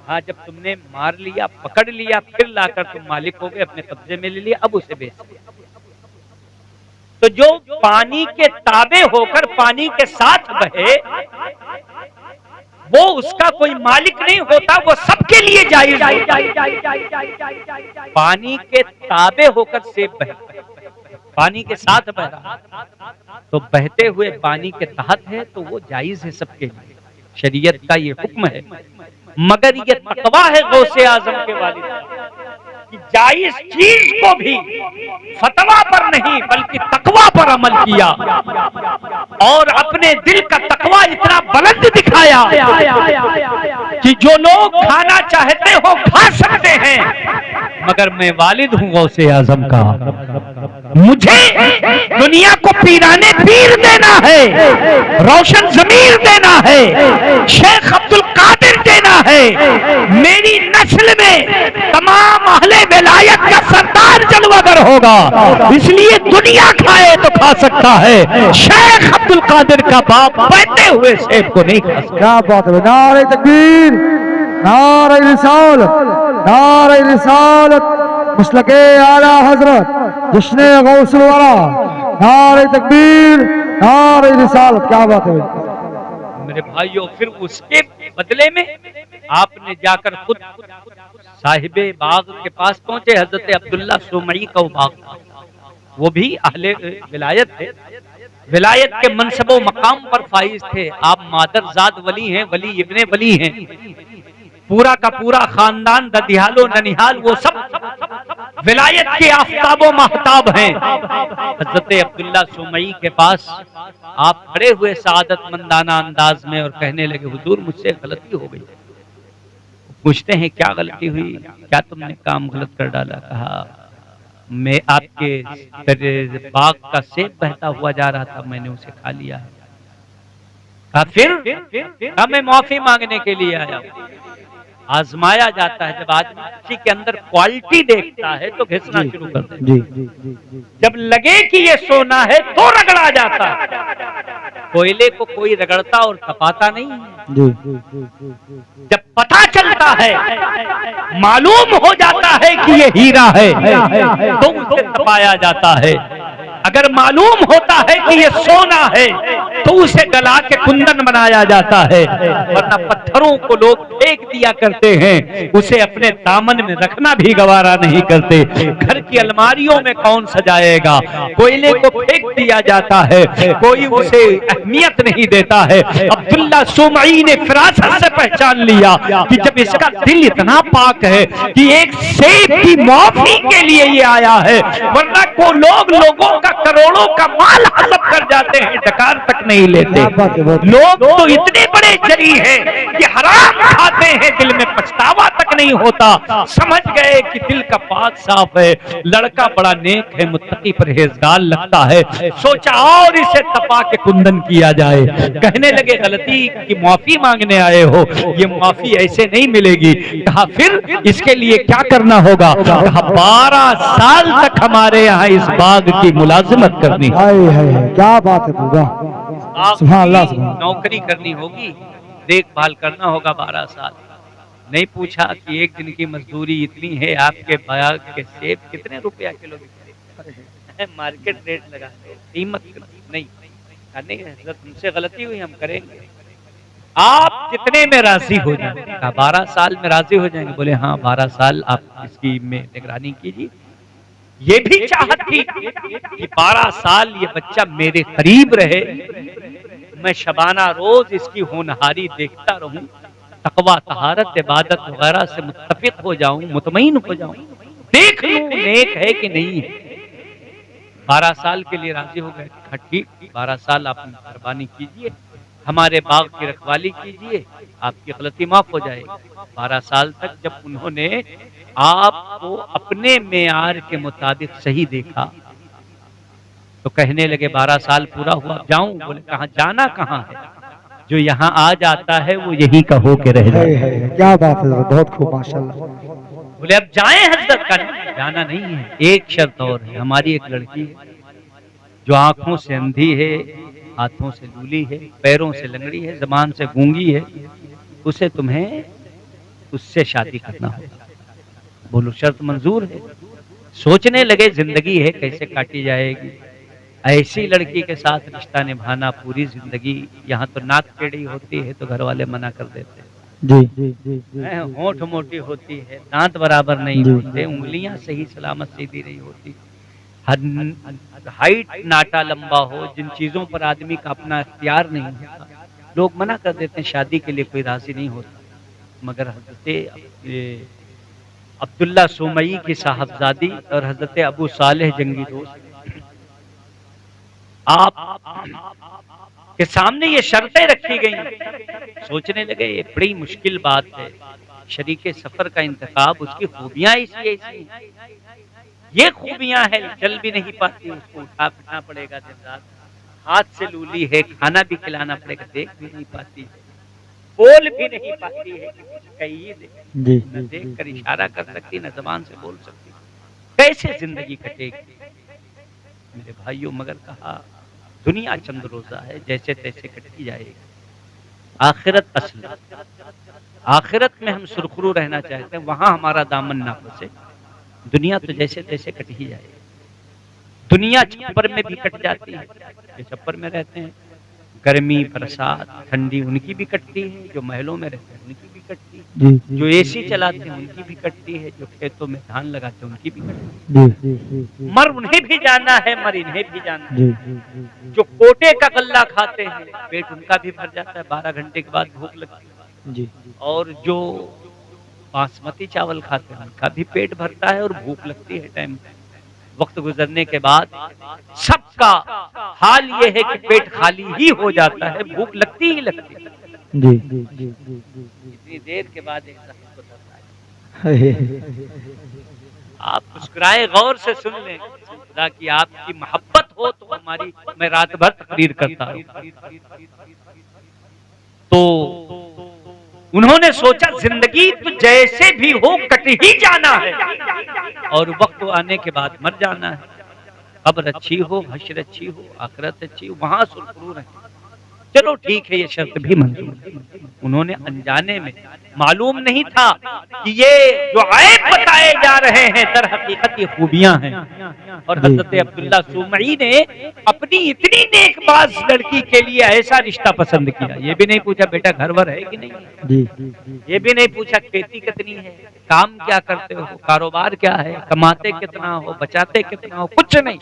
C: हाँ, जब तुमने मार लिया, पकड़ लिया, फिर लाकर तुम मालिक हो गए, अपने कब्जे में ले लिया, अब उसे बेच दिया। तो जो पानी के ताबे होकर पानी के साथ बहे, वो उसका कोई मालिक नहीं होता, वो सबके लिए जायज है। पानी के ताबे होकर सेब बहे, पानी के साथ बह रहा तो बहते हुए पानी के तहत है, तो वो जायज है सबके लिए, शरीयत का ये हुक्म है। मगर ये तकवा है गौसे आजम के वालिद कि जायज चीज को भी फतवा पर नहीं बल्कि तकवा पर अमल किया, और अपने दिल का तकवा इतना बुलंद दिखाया कि जो लोग खाना चाहते हो खा सकते हैं, मगर मैं वालिद हूं गौसे आजम का, मुझे दुनिया को पीराने पीर देना है, रोशन जमीर देना है, शेख अब्दुल कादिर देना है, मेरी नस्ल में तमाम अहले विलायत का सरदार जलवागर होगा, इसलिए दुनिया खाए तो खा सकता है, शेख अब्दुल कादिर का बाप बहते हुए सेब को नहीं खा सकता।
D: क्या बात है, नारे तकबीर, नारे रिसालत, नारे रिसालत, मसलके आला हजरत जश्न गौसल वरा, नारे तकबीर, नारे रिसालत। क्या बात है
C: मेरे भाइयों। फिर उसके बदले में आपने जाकर खुद साहिबे बाग के पास पहुंचे, हजरत अब्दुल्ला सुमई का बाग था, वो भी अहले विलायत थे, विलायत के मनसबो मकाम पर फाइज थे। आप मादरजाद वली हैं, वली इब्ने वली हैं, पूरा का पूरा खानदान ददियालो ननिहाल वो सब विलायत के आफ्ताबो महताब हैं। हजरत अब्दुल्ला सुमई के पास आप खड़े हुए सादतमंदाना अंदाज में और कहने लगे, हुजूर मुझसे गलती हो गई। पूछते हैं क्या गलती हुई, क्या तुमने काम गलत कर डाला? कहा मैं आपके बाग का सेब बहता हुआ जा रहा था, मैंने उसे खा लिया है। कहा फिर मैं माफी मांगने के लिए आया। आजमाया जाता है, जब आदमी किसी के अंदर क्वालिटी देखता है तो घिसना शुरू कर देता है, जब लगे कि ये सोना है तो रगड़ा जाता है। कोयले को कोई रगड़ता और तपाता नहीं है, जब पता चलता है, मालूम हो जाता है कि ये हीरा है तो उसे तपाया जाता है। अगर मालूम होता है कि ये सोना है
A: तो उसे गला के कुंदन बनाया जाता है, वरना पत्थरों को लोग फेंक दिया करते हैं, उसे अपने दामन में रखना भी गवारा नहीं करते। घर की अलमारियों में कौन सजाएगा, कोयले को फेंक दिया जाता है, कोई उसे अहमियत नहीं देता है। अब्दुल्ला सुमई ने फिरासत से पहचान लिया कि जब इसका दिल इतना पाक है कि एक सेब की माफी के लिए ये आया है, वरना को लोगों का करोड़ों का माल हड़प कर जाते हैं, डकार तक नहीं लेते। लोग तो इतने बड़े जरी हैं कि हराम खाते हैं, दिल में पछतावा तक नहीं होता। समझ गए कि दिल का पाक साफ है, लड़का बड़ा नेक है, मुत्तकी परहेजगार लगता है। सोचा और इसे तपा के कुंदन किया जाए। कहने लगे गलती की माफी मांगने आए हो, ये माफी ऐसे नहीं मिलेगी। कहा फिर इसके लिए क्या करना होगा? कहा 12 साल तक हमारे यहाँ इस बाग की मुलाजिमत करनी है।
D: क्या बात है पूरा, सुभान अल्लाह,
C: नौकरी करनी होगी, देखभाल करना होगा 12 साल। नहीं पूछा कि एक दिन की मजदूरी इतनी है, आपके बाग के सेब कितने रुपया किलो बिकते हैं? मार्केट रेट लगा कीमत नहीं, तुमसे गलती हुई, हम करेंगे, आप कितने में राजी हो जाएंगे? 12 साल में राजी हो जाएंगे? बोले हाँ 12 साल आप इसकी में निगरानी कीजिए। ये भी चाहत थी कि 12 साल ये बच्चा मेरे करीब रहे, मैं शबाना रोज इसकी होनहारी देखता रहूं, तकवा तहारत इबादत वगैरह से मुत्तफिक हो जाऊं, मुतमईन हो जाऊं, देख लूं नेक है कि नहीं है। 12 साल के लिए राजी हो गए। ठीक, 12 साल आप मेहरबानी कीजिए, हमारे बाग की रखवाली कीजिए, आपकी गलती माफ हो जाएगी। 12 साल तक जब उन्होंने आपको अपने मेयार के मुताबिक सही देखा तो कहने लगे 12 साल पूरा हुआ, जाऊं? बोले कहाँ जाना, कहाँ है? जो यहाँ आ जाता है वो यही का हो के रह जाता है।
D: क्या बात है, बहुत खूब माशाल्लाह।
C: बोले अब जाएं हजरत का? जाना नहीं है, एक शर्त और है। हमारी एक लड़की है जो आंखों से अंधी है, हाथों से लूली है, पैरों से लंगड़ी है, ज़बान से गूंगी है, उसे तुम्हें उससे शादी करना होगा। बोलो शर्त मंजूर है? सोचने लगे जिंदगी है कैसे काटी जाएगी, ऐसी लड़की के साथ रिश्ता निभाना पूरी जिंदगी। यहाँ तो नाक टेढ़ी होती है तो घर वाले मना कर देते हैं, जी, होंठ मोटी होती है, दांत बराबर नहीं होते, उंगलियां सही सलामत सीधी नहीं होती, हाइट नाटा लंबा हो, जिन चीजों पर आदमी का अपना इख्तियार नहीं होता, लोग मना कर देते हैं, शादी के लिए कोई राजी नहीं होता। मगर हजरत अब्दुल्ला सुमई की साहबजादी और हजरत अबू सालेह जंगी दोस्त आप के सामने ये शर्तें रखी गई। सोचने लगे ये बड़ी मुश्किल बात है, शरीके सफर का इंतखाब, उसकी खूबियां ऐसी ऐसी, ये खूबियां है, चल भी नहीं पाती, उसको उठा पिटना पड़ेगा दिन रात, हाथ से लूली है, खाना भी खिलाना पड़ेगा, देख भी नहीं पाती है, बोल भी नहीं पाती है कि कुछ कहिए दे, न देख कर इशारा कर सकती, न जबान से बोल सकती, कैसे जिंदगी कटेगी मेरे भाइयों? मगर कहा दुनिया चंद रोजा है, जैसे तैसे कटती जाएगी, आखिरत असल, आखिरत में हम सुरखरू रहना चाहते हैं, वहां हमारा दामन ना फंसे। दुनिया तो जैसे तैसे कट ही जाएगी, दुनिया छप्पर में भी कट जाती है, जो छप्पर में रहते हैं, गर्मी बरसात ठंडी उनकी भी कटती है, जो महलों में रहते हैं उनकी भी कटती है, जो एसी चलाते हैं उनकी भी कटती है, जो खेतों में धान लगाते हैं उनकी भी कटती है। मर उन्हें भी जाना है, मर इन्हें भी जाना है। जो कोटे का गल्ला खाते हैं पेट उनका भी भर जाता है, 12 घंटे के बाद भूख लगती है, और जो बासमती चावल खाते हैं उनका भी पेट भरता है और भूख लगती है टाइम। वक्त गुजरने के बाद सबका हाल ये है कि पेट खाली ही हो जाता है, भूख लगती ही लगती है। इतनी देर के बाद एक आप मुस्कुराए, गौर से सुन लें, खुदा की आपकी मोहब्बत हो तो हमारी, मैं रात भर तकरीर करता हूं। तो उन्होंने सोचा जिंदगी तो जैसे भी हो कट ही जाना है, और वक्त आने के बाद मर जाना है। कब्र अच्छी हो, हश्र अच्छी हो, आखिरत अच्छी हो, वहां सुरखरू रहे। चलो ठीक है, ये शर्त भी मंजूर। उन्होंने अनजाने में, मालूम नहीं था कि ये जो ऐब बताए जा रहे हैं दर हकीकत ये खूबियां हैं। और हजरत अब्दुल्ला सुमई ने अपनी इतनी नेकबाज लड़की के लिए ऐसा रिश्ता पसंद किया। ये भी नहीं पूछा बेटा घर वर है कि नहीं, ये भी नहीं पूछा खेती कितनी है, काम क्या करते हो, कारोबार क्या है, कमाते कितना हो, बचाते कितना हो, कुछ नहीं।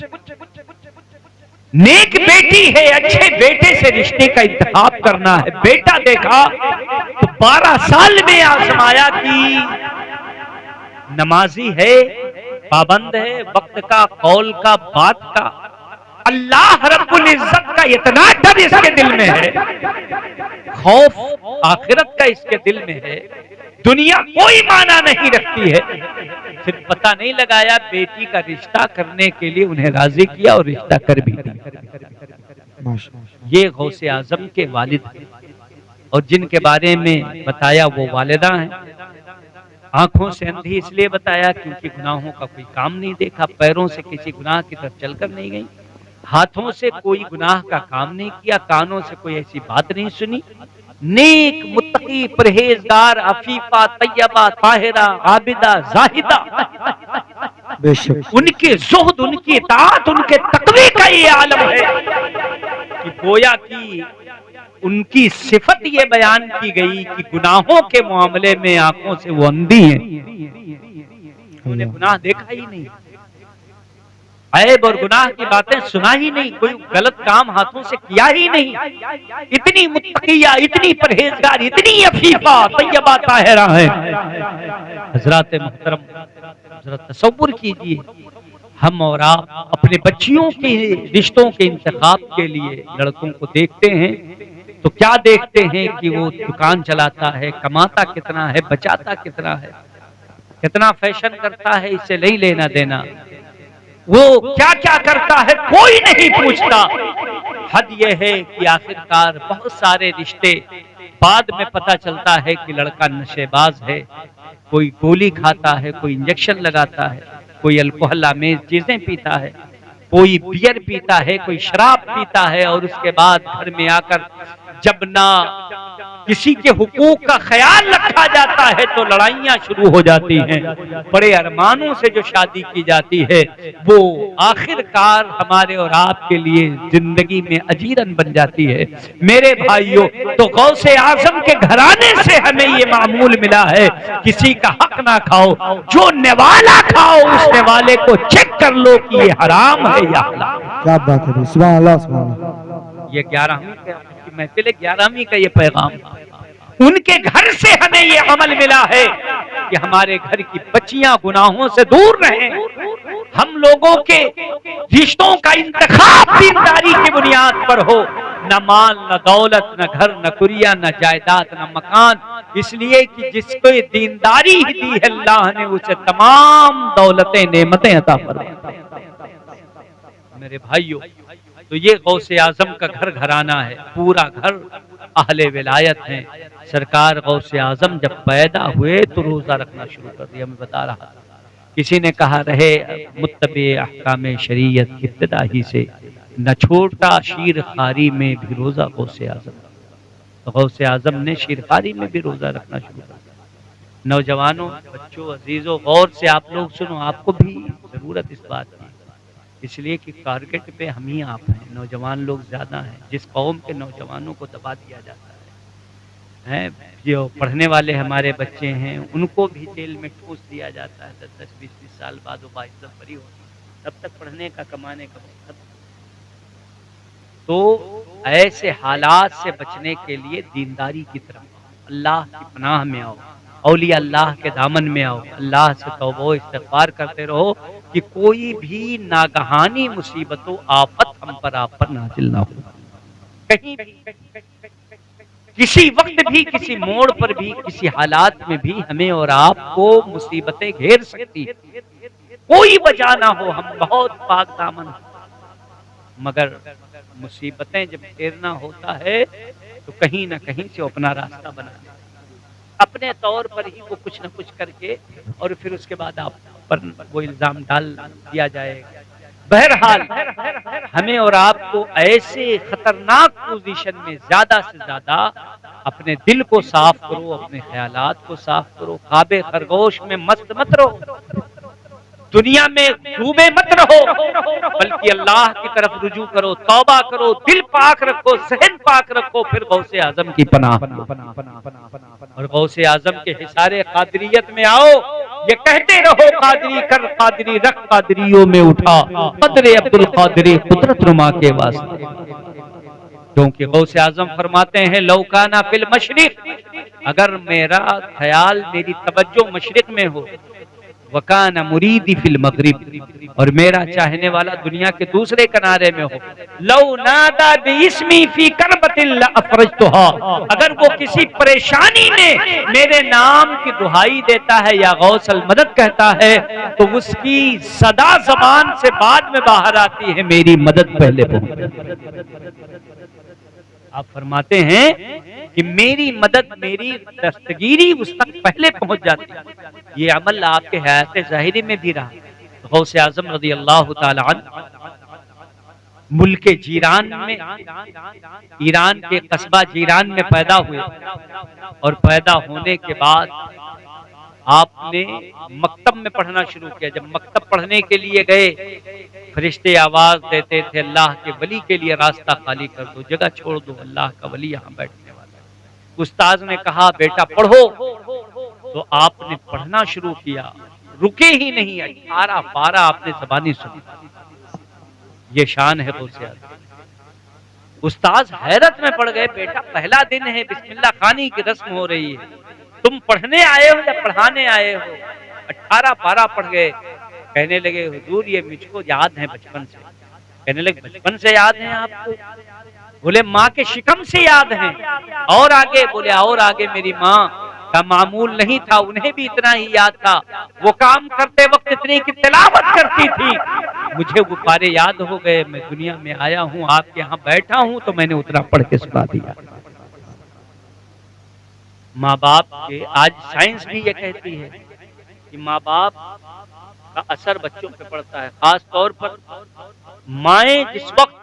C: नेक बेटी है, अच्छे बेटे से रिश्ते का इंतखाब करना है। बेटा देखा तो 12 साल में आजमाया कि नमाजी है, पाबंद है, वक्त का, कौल का, बात का, अल्लाह रब्बुल इज्जत का इतना डर इसके दिल में है, खौफ आखिरत का इसके दिल में है, दुनिया कोई माना नहीं रखती है। फिर पता नहीं लगाया, बेटी का रिश्ता करने के लिए उन्हें राजी किया और रिश्ता कर भी दिया। ये गौसे आजम के वालिद हैं और जिनके बारे में बताया वो वालिदा हैं। आंखों से अंधी इसलिए बताया क्योंकि गुनाहों का कोई काम नहीं देखा, पैरों से किसी गुनाह की तरफ चलकर नहीं गई, हाथों से कोई गुनाह का काम नहीं किया, कानों से कोई ऐसी बात नहीं सुनी। नेक, मुत्तकी, परहेजगार, अफीफा, तैयबा, ताहिरा, आबिदा, जाहिदा, उनके ज़ुहद, उनकी इताअत, उनके तक़वे का ये आलम है कि गोया की उनकी सिफत ये बयान की गई कि गुनाहों के मामले में आंखों से वो अंधी हैं, उन्होंने गुनाह देखा ही नहीं, ऐब और गुनाह की बातें सुना ही नहीं, कोई गलत काम हाथों से किया ही नहीं। इतनी मुत्तकिया, इतनी परहेजगार, इतनी अफीफा, तैयबा, ताहिरा है। हजरात मोहतरम, जरा तसव्वुर कीजिए, हम और आप अपने बच्चियों के रिश्तों के इंतखाब के लिए लड़कों को देखते हैं तो क्या देखते हैं कि वो दुकान चलाता है, कमाता कितना है, बचाता कितना है, कितना फैशन करता है, इससे नहीं लेना देना, वो क्या क्या करता है कोई नहीं पूछता। हद यह है कि आखिरकार बहुत सारे रिश्ते बाद में पता चलता है कि लड़का नशेबाज है, कोई गोली खाता है, कोई इंजेक्शन लगाता है, कोई अल्कोहल आमेज चीजें पीता है, कोई बियर पीता है, कोई शराब पीता है, और उसके बाद घर में आकर जब ना किसी के हुकूक का ख्याल रखा जाता है तो लड़ाइयां शुरू हो जाती हैं। बड़े अरमानों से जो शादी की जाती है वो आखिरकार हमारे और आपके लिए जिंदगी में अजीरन बन जाती है। मेरे भाइयों, तो गौसे आजम के घराने से हमें ये मामूल मिला है, किसी का हक ना खाओ, जो नेवाला खाओ उस नेवाले को चेक कर लो कि ये हराम है या हलाल।
D: क्या बात है, सुभान अल्लाह, सुभान अल्लाह।
C: ये 11वीं महफिल 11वीं का ये पैगाम, उनके घर से हमें ये अमल मिला है कि हमारे घर की बच्चियां गुनाहों से दूर रहें, हम लोगों के रिश्तों का इंतखाब दीनदारी की बुनियाद पर हो, न माल, न दौलत, न घर, न कुरिया, न जायदाद, न मकान, इसलिए कि जिसको दीनदारी ही दी है अल्लाह ने उसे तमाम दौलतें, नेमतें अता फरमाई। मेरे भाइयों, तो ये गौसे आजम का घर घराना है, पूरा घर अहले विलायत हैं। सरकार गौसे आजम जब पैदा हुए तो रोजा रखना शुरू कर दिया। मैं बता रहा था, किसी ने कहा रहे मुत्तबे अहकाम शरीयत इब्तिदा ही से, न छोटा शीर खारी में भी रोजा गौसे आजम। तो गौसे आजम ने शीर खारी में भी रोजा रखना शुरू कर दिया। नौजवानों, बच्चों, अजीजों, गौर से आप लोग सुनो, आपको भी जरूरत इस बात की, इसलिए कि टारगेट पे हम ही आप हैं, नौजवान लोग ज्यादा हैं। जिस कौम के नौजवानों को दबा दिया जाता है, जो पढ़ने वाले हमारे बच्चे हैं उनको भी जेल में ठूस दिया जाता है, 10-10, 20-20 साल बाद वो बाइज्जत बरी होती, तब तक पढ़ने का, कमाने का मकसद। तो ऐसे हालात से बचने के लिए दीनदारी की तरफ, अल्लाह की पनाह में आओ, औलिया अल्लाह के दामन में आओ, अल्लाह से तौबा इस्तिग़फ़ार करते रहो कि कोई भी नागहानी मुसीबतों, आफत हम पर, आप पर नाजिल ना हो। कहीं भी, किसी वक्त भी, किसी मोड़ पर भी, किसी हालात में भी हमें और आपको मुसीबतें घेर सकती है, कोई वजह ना हो, हम बहुत पाक दामन, मगर मुसीबतें जब घेरना होता है तो कहीं ना कहीं से अपना रास्ता बनाना, अपने तौर पर ही वो कुछ न कुछ करके, और फिर उसके बाद आप पर वो इल्जाम डाल दिया जाएगा बहरहाल हमें और आपको ऐसे खतरनाक पोजीशन में ज्यादा से ज्यादा अपने दिल को साफ करो, अपने ख्यालात को साफ करो, ख्वाबे खरगोश में मस्त मत रहो, दुनिया में डूबे मत रहो, बल्कि अल्लाह की तरफ रुजू करो, तौबा करो, दिल पाक रखो, सहन पाक रखो, फिर गौसे आजम की पनाह और गौसे आजम के हिसारे कादरियत में आओ। ये कहते रहो कादरी कर कादरी रख कादरियों में उठा, कदरे अब्दुल कादरी कुदरत नुमा के वास्ते। क्योंकि गौसे आजम फरमाते हैं लौकाना फिल मशरिक, अगर मेरा ख्याल मेरी तवज्जो मशरिक में हो, वकाना मुरीदी फिल मगरिब, और मेरा चाहने वाला दुनिया के दूसरे किनारे में हो, लौ नादा बिस्मी फी करबतिल अफरजतुहा, अगर वो किसी परेशानी में मेरे नाम की दुहाई देता है या गौसल मदद कहता है, तो उसकी सदा जबान से बाद में बाहर आती है मेरी मदद पहले पहुंचे। आप फरमाते हैं कि मेरी मदद, मेरी दस्तगीरी उस तक पहले पहुंच जाती है। ये अमल आपके हयात ज़ाहिरी में भी रहा। गौसे आजम रज़ी अल्लाह ताला अन्हु मुल्क जीरान में, ईरान के कस्बा जीरान में पैदा हुए और पैदा होने के बाद आपने मकतब में पढ़ना शुरू किया। जब मकतब पढ़ने के लिए गए, फरिश्ते आवाज देते थे अल्लाह के वली के लिए रास्ता खाली कर दो, जगह छोड़ दो, अल्लाह का वली यहाँ बैठने वाला है। उस्ताद ने कहा बेटा पढ़ो, तो आपने पढ़ना शुरू किया, रुके ही नहीं, 18-12 आपने ज़बानी सुनी। ये शान है गौसे आज़म। उस्ताद हैरत में पड़ गए, बेटा पहला दिन है, बिस्मिल्लाह खानी की रस्म हो रही है, तुम पढ़ने आए हो या पढ़ाने आए हो? 18-12 पढ़ गए। कहने लगे हुजूर ये मुझको याद है बचपन से। कहने लगे बचपन से याद है आपको? बोले माँ के शिकम से याद है। और आगे? बोले और आगे मेरी माँ का मामूल नहीं था, उन्हें भी इतना ही याद था, वो काम करते वक्त इतनी की तिलावत करती थी, मुझे वो पारे याद हो गए, मैं दुनिया में आया हूँ, आपके यहाँ बैठा हूँ, तो मैंने उतना पढ़ के सुना दिया। माँ बाप के, आज साइंस भी ये कहती है कि माँ बाप का असर बच्चों पे पड़ता है, खास तौर पर माएं जिस वक्त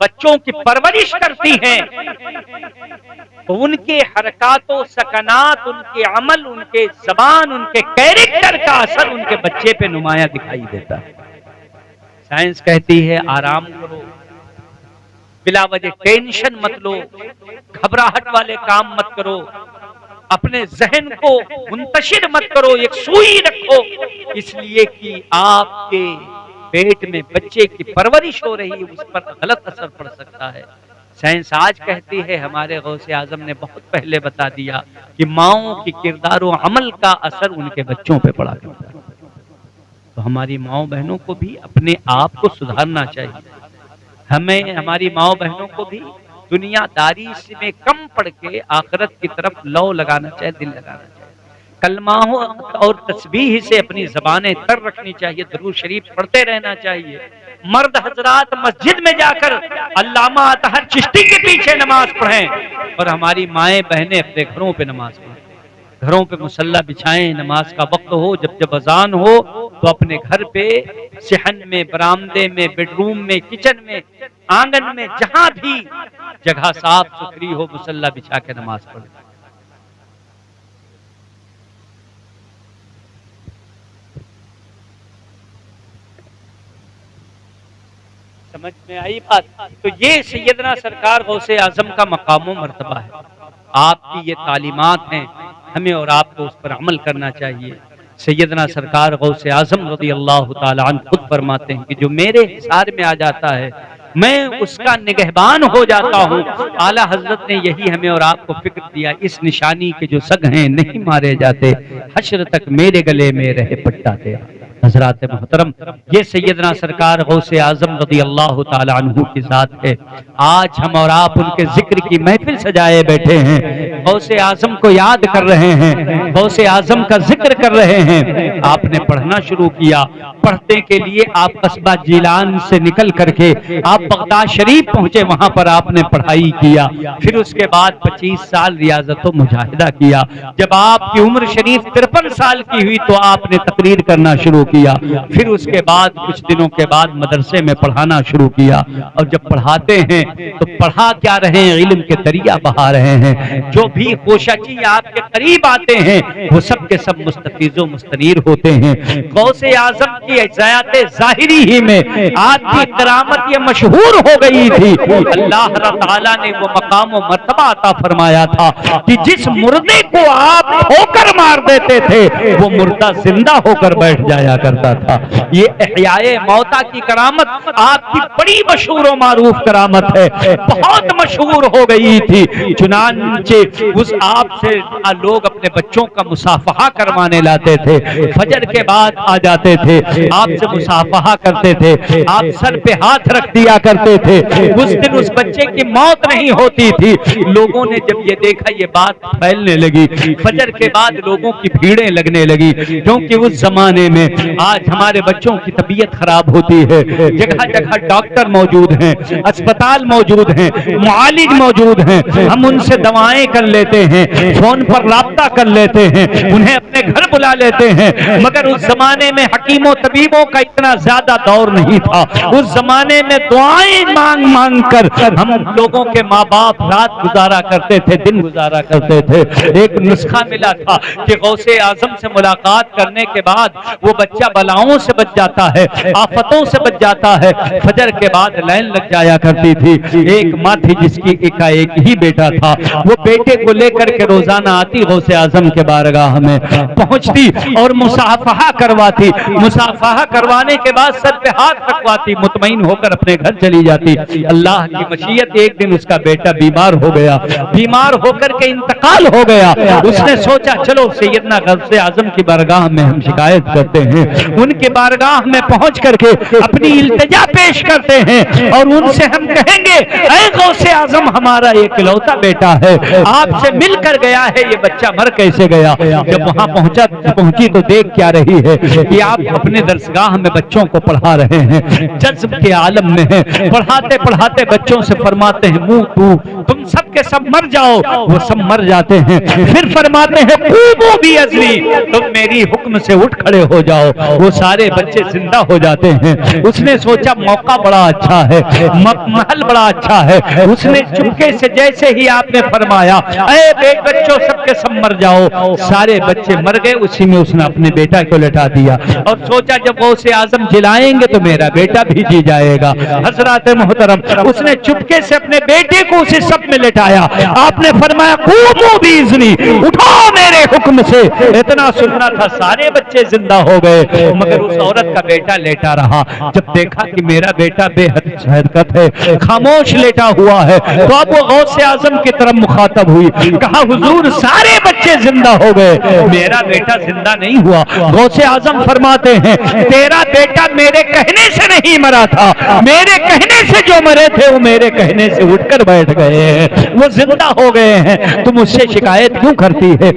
C: बच्चों की परवरिश करती हैं, तो उनके हरकातों सकनात, उनके अमल, उनके जबान, उनके कैरेक्टर का असर उनके बच्चे पे नुमाया दिखाई देता है। साइंस कहती है आराम करो, बिला वजह टेंशन मत लो, घबराहट वाले काम मत करो, अपने जहन को मुंतशिर मत करो, एक सुई रखो, इसलिए कि आपके पेट में बच्चे की परवरिश हो रही है, उस पर गलत असर पड़ सकता है। साइंस आज कहती है, हमारे गौसे आजम ने बहुत पहले बता दिया कि माओं की किरदार और अमल का असर उनके बच्चों पे पड़ा करता है। तो हमारी माओ बहनों को भी अपने आप को सुधारना चाहिए। हमें हमारी माओ बहनों को भी दुनियादारी में कम पड़ के आखिरत की तरफ लौ लगाना चाहिए, दिल लगाना चाहिए। कलमा और तस्बीह से अपनी ज़बानें तर रखनी चाहिए, दरूद शरीफ पढ़ते रहना चाहिए। मर्द हजरात मस्जिद में जाकर अल्लामा अतहर चिश्ती के पीछे नमाज पढ़ें, और हमारी माएँ बहनें अपने घरों पे नमाज पढ़ें, घरों पे मुसल्ला बिछाएं, नमाज का वक्त हो, जब अजान हो तो अपने घर पे सिहन में, बरामदे में, बेडरूम में, किचन में, आंगन में, जहां भी जगह साफ सुथरी हो, मुसल्ला बिछा के नमाज पढ़ें। समझ में आई बात? तो ये सैयदना सरकार गौसे आजम का मकाम मर्तबा है, आपकी ये तालीमात हैं, हमें और आपको उस पर अमल करना चाहिए। सैयदना सरकार गौसे आजम रज़ी अल्लाह ताला अन्हु खुद फरमाते हैं कि जो मेरे हिसार में आ जाता है मैं उसका निगहबान हो जाता हूँ। आला हजरत ने यही हमें और आपको फिक्र दिया, इस निशानी के जो सग हैं नहीं मारे जाते, हश्र तक मेरे गले में रहे पट्टा तेरा। हजरात मोहतरम, ये सैयदना सरकार गौसे आजम रज़ी अल्लाह ताला अन्हु की जात है। आज हम और आप उनके जिक्र की महफिल सजाए बैठे हैं, गौसे आजम को याद कर रहे हैं, गौसे आजम का जिक्र कर रहे हैं। आपने पढ़ना शुरू किया,
A: पढ़ने के लिए आप कस्बा जिलान से निकल करके आप बगदाद शरीफ पहुंचे, वहां पर आपने पढ़ाई किया। फिर उसके बाद 25 साल रियाजत व मुजाहिदा किया। जब आपकी उम्र शरीफ 53 साल की हुई तो आपने तकरीर करना शुरू किया। फिर उसके बाद कुछ दिनों के बाद मदरसे में पढ़ाना शुरू किया। और जब पढ़ाते हैं तो पढ़ा क्या रहे हैं, इल्म के दरिया बहा रहे हैं। जो भी कोशाची आपके करीब आते हैं वो सब के सब मुस्तफीज़ मुस्तनीर होते हैं। गौसे आजम की ज़ात ज़ाहिरी ही में आपकी करामत ये मशहूर हो गई थी। अल्लाह ताला ने वो मकाम व मर्तबा अता फरमाया था कि जिस मुर्दे को आप ठोकर मार देते थे वो मुर्दा जिंदा होकर बैठ जाया करता था। ये इहयाए मौता की करामत आपकी बड़ी मशहूर व मारूफ करामत है, बहुत मशहूर हो गई थी। चुनांचे उस आपसे लोग अपने बच्चों का मुसाफहा करवाने लाते थे, फजर के बाद आ जाते थे, आपसे मुसाफहा करते थे, आप सर पे हाथ रख दिया करते थे। उस दिन उस बच्चे की मौत नहीं होती थी। लोगों ने जब ये देखा ये बात फैलने लगी, फजर के बाद लोगों की भीड़ें लगने लगी, क्योंकि उस जमाने में आज हमारे बच्चों की तबीयत खराब होती है, जगह जगह डॉक्टर मौजूद हैं, अस्पताल मौजूद हैं, मुआलिज मौजूद हैं, हम उनसे दवाएं कर लेते हैं, फोन पर राब्ता कर लेते हैं, उन्हें अपने घर बुला लेते हैं। मगर उस जमाने में हकीमों तबीबों का इतना ज्यादा दौर नहीं था। उस जमाने में दुआएं मांग मांग कर हम लोगों के माँ बाप रात गुजारा करते थे, दिन गुजारा करते थे। एक नुस्खा मिला था कि गौसे आजम से मुलाकात करने के बाद वो बच्चा बलाओं से बच जाता है, आफतों से बच जाता है। फजर के बाद लाइन लग जाया करती थी। एक माँ थी जिसकी एक ही बेटा था, वो बेटे को लेकर के रोजाना आती गौसे आजम के बारगाह में पहुंचती और मुसाफहा करवाती। मुसाफहा करवाने के बाद सर पे हाथ रखवाती, मुतमईन होकर अपने घर चली जाती। अल्लाह की मशीयत, एक दिन उसका बेटा बीमार हो गया, बीमार होकर के इंतकाल हो गया। उसने सोचा चलो सैयदना गौसे आजम की बारगाह में हम शिकायत करते हैं। उनके बारगाह में पहुंच करके अपनी इल्तिजा पेश करते हैं और उनसे हम कहेंगे ऐ गौसे आजम, हमारा इकलौता बेटा है, आपसे मिलकर गया है, ये बच्चा मर कैसे गया। जब वहां पहुंची तो देख क्या रही है कि आप अपने दरसगाह में बच्चों को पढ़ा रहे हैं, जज्ब के आलम में है। पढ़ाते पढ़ाते बच्चों से फरमाते हैं मुंह तुम सब के सब मर जाओ, वो सब मर जाते हैं। फिर फरमाते हैं कूबू भी अजली, तुम मेरी हुक्म से उठ खड़े हो जाओ, वो सारे बच्चे जिंदा हो जाते हैं। उसने सोचा मौका बड़ा अच्छा है, महल बड़ा अच्छा है। उसने चुपके से जैसे ही आपने फरमाया ऐ बच्चों सबके सब मर जाओ, सारे बच्चे मर गए। उसी में उसने अपने बेटा को लटा दिया और सोचा जब गौसे आजम जिलाएंगे तो मेरा बेटा भी जी जाएगा। हजरात मोहतरम, उसने चुपके से अपने बेटे को उसी सब में लेटाया। आपने फरमाया कूमू बीज़नी, उठाओ मेरे हुक्म से। इतना सुनना था, सारे बच्चे जिंदा हो गए, मगर उस औरत का बेटा लेटा रहा। जब देखा कि मेरा बेटा बेहद हरकत है, खामोश लेटा हुआ है, तो अब वो गौसे आजम की तरफ मुखातब हुई, कहा हुजूर सारे बच्चे जिंदा हो गए, मेरा बेटा जिंदा नहीं हुआ। गौसे आजम फरमाते हैं तेरा बेटा मेरे कहने से नहीं मरा था, मेरे कहने से जो मरे थे वो मेरे कहने से उठकर बैठ गए हैं, वो जिंदा हो गए हैं। तुम उससे शिकायत क्यों करती है?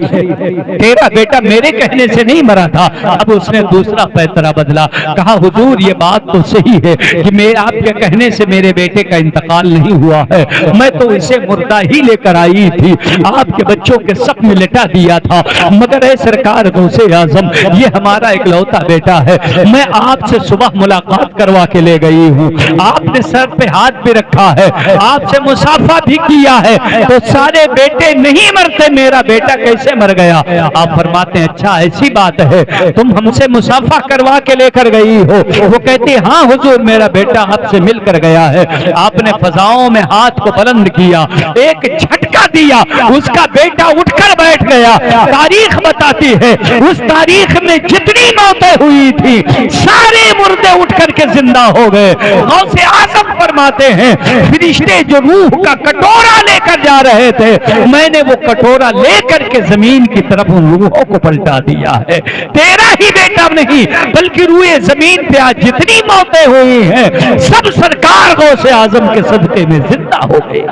A: तेरा बेटा मेरे कहने से नहीं मरा था। अब उसने दूसरा पैतरा बदला, कहा हुजूर ये बात तो सही है कि मैं आपके कहने से मेरे बेटे का इंतकाल नहीं हुआ है, मैं तो इसे मुर्दा ही लेकर आई थी, आपके बच्चों के सब में लिटा दिया था, मगर ऐ सरकार गौसे आजम ये हमारा इकलौता बेटा है, मैं आपसे सुबह मुलाकात करवा के ले गई हूँ, आपने सर पे हाथ भी रखा है, आपसे मुसाफा भी किया है, तो सारे बेटे नहीं मरते, मेरा बेटा कैसे मर गया? आप फरमाते हैं अच्छा ऐसी बात है, तुम हमसे मुसाफा करवा के लेकर गई हो? वो कहती हाँ हुजूर मेरा बेटा आपसे मिलकर गया है। आपने फजाओं में हाथ को बुलंद किया, एक झटका दिया, उसका बेटा उठकर बैठ गया। तारीख बताती है उस तारीख में जितनी मौतें हुई थी सारे मुर्दे उठकर के जिंदा हो गए। गौसे आजम फरमाते हैं फरिश्ते जो रूह का कटोरा लेकर जा रहे थे, मैंने वो कटोरा लेकर के जमीन की तरफ उन रूहों को पलटा दिया है। तेरा ही बेटा नहीं बल्कि रूए जमीन पे आज जितनी मौतें हुई हैं सब सरकार गौसे आजम के सदके में जिंदा हो गई।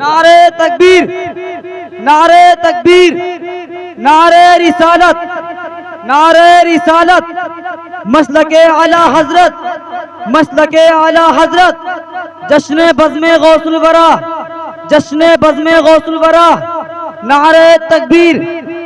E: नारे तकबीर, नारे तकबीर, नारे रिसालत, नारे रिसालत। मसलके आला हजरत, मसलके आला हजरत, जश्न बज़्म गौसुल वरा, जश्न बज़्म गौसुल वरा, नारे तकबीर,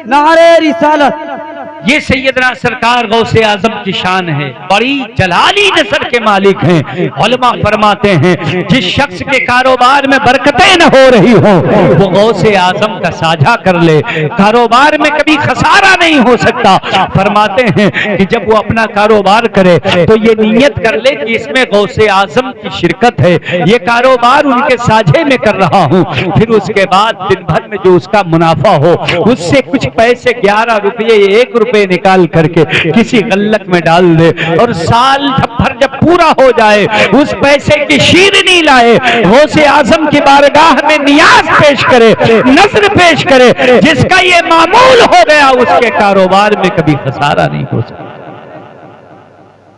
E: नारे रिसालत।
A: ये सैयदना सरकार गौसे आजम की शान है, बड़ी जलाली नसर के मालिक हैं। उलमा फरमाते हैं जिस शख्स के कारोबार में बरकतें न हो रही हो वो गौसे आजम का साझा कर ले, कारोबार में कभी खसारा नहीं हो सकता। फरमाते हैं कि जब वो अपना कारोबार करे तो ये नीयत कर ले कि इसमें गौसे आजम की शिरकत है, ये कारोबार उनके साझे में कर रहा हूँ। फिर उसके बाद दिन भर में जो उसका मुनाफा हो उससे कुछ पैसे 11 रुपये 1 रुपये निकाल करके किसी गल्लक में डाल दे, और साल भर जब पूरा हो जाए उस पैसे की शीरनी लाए गौसे आजम की बारगाह में नियाज पेश करे, नज़र पेश करे। जिसका ये मामूल हो गया उसके कारोबार में कभी खसारा नहीं हो सकता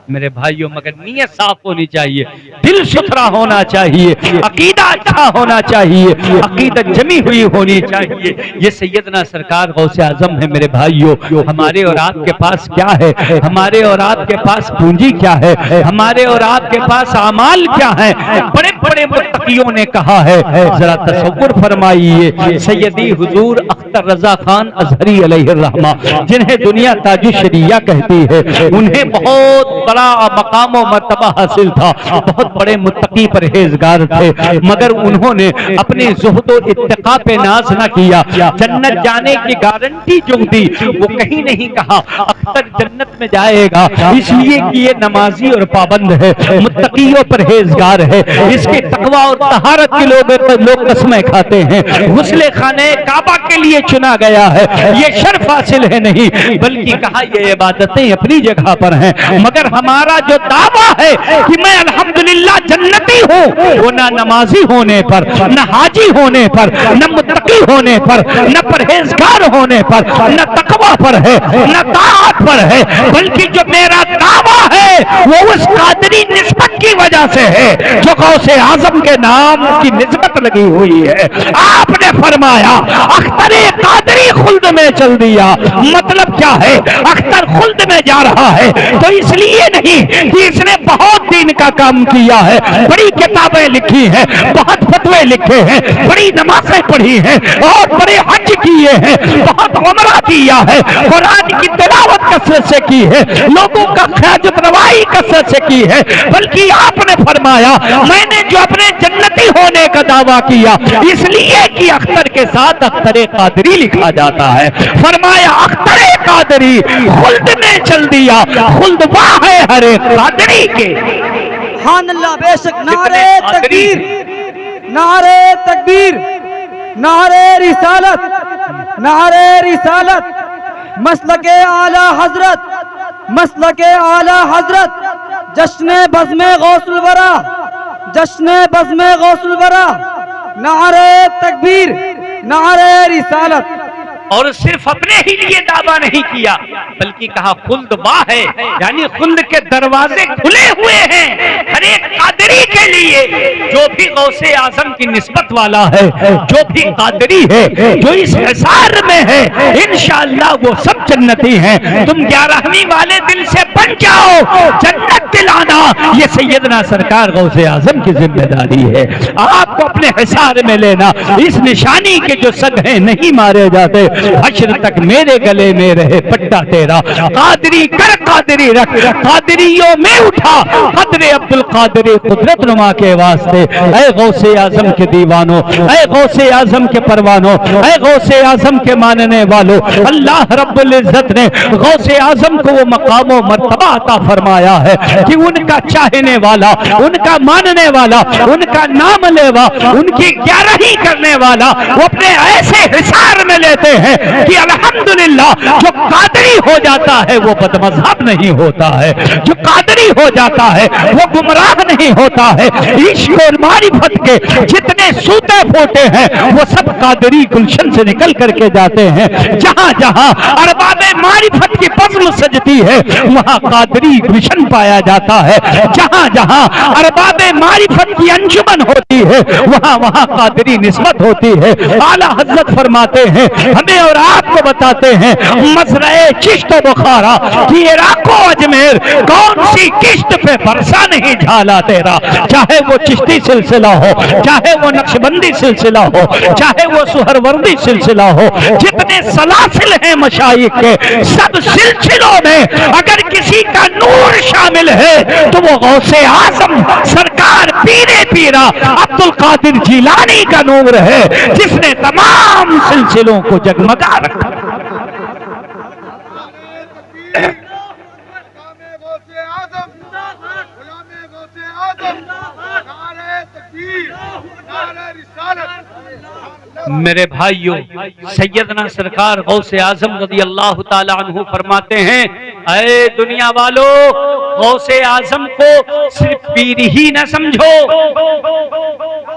A: मेरे भाइयों। मगर नीयत साफ होनी चाहिए, दिल सुथरा होना चाहिए, अकीदा अच्छा होना चाहिए, अकीदत जमी हुई होनी चाहिए। ये सैयदना सरकार गौसे आजम है मेरे भाइयों। हमारे और आपके पास क्या है? हमारे और आपके पास पूंजी क्या है? हमारे और आपके पास अमाल क्या है? बड़े बड़े मुत्तकियों ने कहा है, जरा तसव्वुर फरमाइए। सैयदी हुजूर अख्तर रजा खान अजहरी अलैहिर्रहमा, जिन्हें दुनिया ताज शरिया कहती है, उन्हें बहुत बड़ा मकाम और मर्तबा हासिल था, बहुत बड़े मुत्तकी परहेजगार थे, मगर उन्होंने अपने ज़ुहद और इत्तिका पे नाज न किया। जन्नत जाने की गारंटी जो दी वो कहीं नहीं कहा अख्तर जन्नत में जाएगा इसलिए कि ये नमाजी और पाबंद है, मुत्तकी और परहेजगार है, इसके तकवा और तहारत के लोग कसमें खाते हैं, गुस्ले खाने काबा के लिए चुना गया है। ये शर्फ हासिल है नहीं, बल्कि कहा ये इबादतें अपनी जगह पर हैं, मगर हमारा जो दावा है कि मैं अल्हम्दुलिल्लाह जन्नती हूँ वो ना नमाजी होने पर, न हाजी होने पर, न मुत्तकी होने पर, न परहेजगार होने पर, न तकवा पर है, न ताअत पर है, बल्कि जो मेरा दावा है वो उस कादरी निस्बत की वजह से है जो गौसे आजम के नाम की निस्बत लगी हुई है। आपने फरमाया अख्तर कादरी खुल्द में चल दिया, मतलब क्या है? अख्तर खुल्द में जा रहा है तो इसलिए नहीं कि इसने बहुत दीन का काम किया है, बड़ी किताबें लिखी हैं, बहुत फतवे लिखे हैं, बड़ी नमाजें पढ़ी हैं, बहुत बड़े हज किए हैं, बहुत उमरा किया है, कुरान की तिलावत कसरत से की है, लोगों का ख्याजत रवाई कसरत से की है, बल्कि आपने फरमाया मैंने जो अपने जन्नती होने का दावा किया इसलिए कि अख्तर के साथ अख्तर कादरी लिखा जाता है। फरमाया अख्तर कादरी खुल्द में चल दिया, खुल्द वाह है हर एक कादरी के।
E: सुभान अल्लाह, बेशक। नारे तकबीर, नारे तकबीर, नारे रिसालत, नारे रिसालत, मसलके आला हजरत, मसलके आला हजरत, जश्न बज़्म गौसुल वरा, जश्न बज़्म गौसुल वरा, नारे तकबीर, नारे रिसालत।
A: और सिर्फ अपने ही लिए दावा नहीं किया बल्कि कहा खुल्द वाह है, यानी खुल्द के दरवाजे खुले हुए हैं हर एक कादरी के लिए। जो भी गौसे आजम की निस्बत वाला है, जो भी कादरी है, जो इस हिसार में है, इंशाअल्लाह वो सब जन्नती हैं। तुम 11वीं वाले दिल से बन जाओ, जन्नत दिलाना ये सैयदना सरकार गौसे आजम की जिम्मेदारी है। आपको अपने हिसार में लेना, इस निशानी के जो सदहे नहीं मारे जाते हश्र तक मेरे गले में रहे पट्टा तेरा। कादरी कर कादरी रख, कादरियों में उठा कदरे अब्दुल कादरी कुदरत नुमा के वास्ते। ऐ गौसे आजम के दीवानों, ऐ गौसे आजम के परवानों, ऐ गौसे आजम के मानने वालों, अल्लाह रब्बुल इज्जत ने गौसे आजम को वो मकाम और मर्तबा अता फरमाया है कि उनका चाहने वाला, उनका मानने वाला, उनका नाम लेवा, उनकी ग्यारही करने वाला वो अपने ऐसे हिसार में लेते हैं कि अल्हम्दुलिल्लाह जो कादरी हो जाता है वो बदमज़हब नहीं होता है, जो कादरी हो जाता है वो गुमराह नहीं होता है। इश्क़ और मारिफत के जितने सूते फोटे हैं वो सब कादरी गुलशन से निकल करके जाते हैं। जहां जहां अरबाबे मारिफत की बज़्म सजती है वहां कादरी गुलशन पाया जाता है। जहां जहां अरबाबे मारिफत की अंजुमन होती है वहां वहां कादरी निस्बत होती है। आला हज़रत फरमाते हैं हमें हमें और आपको बताते हैं मसराए चिश्त बुखारा कि इराक अजमेर कौन सी किश्त पे बरसा नहीं झाला तेरा, चाहे वो चिश्ती सिलसिला हो, चाहे वो नक्शबंदी सिलसिला हो, चाहे वो सुहरवर्दी सिलसिला हो, जितने सलासिल हैं मशाइख के, सब सिलसिलों में अगर किसी का नूर शामिल है तो वो गौसे आजम सरकार पीरे पीरा अब्दुल कादिर जिलानी का नूर है, जिसने तमाम सिलसिलों को जगमगा रखा। मेरे भाइयों, सैयदना सरकार गौसे आजम रज़ी अल्लाह ताला अन्हु फरमाते हैं, ऐ दुनिया वालों, गौसे आजम को सिर्फ पीर ही न समझो,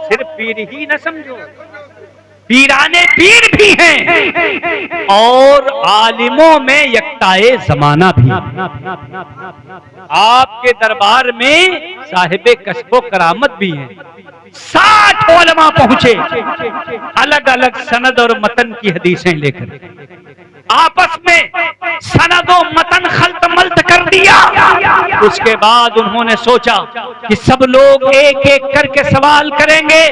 A: सिर्फ पीर ही न समझो, पीराने पीर भी हैं और आलिमों में यक्ताए जमाना भी। आपके दरबार में साहिबे कश्फो करामत भी हैं। 60 उलमा पहुंचे अलग अलग सनद और मतन की हदीसें लेकर, आपस में सनद और मतन खल्त मल्त कर दिया। उसके बाद उन्होंने सोचा कि सब लोग एक एक करके सवाल करेंगे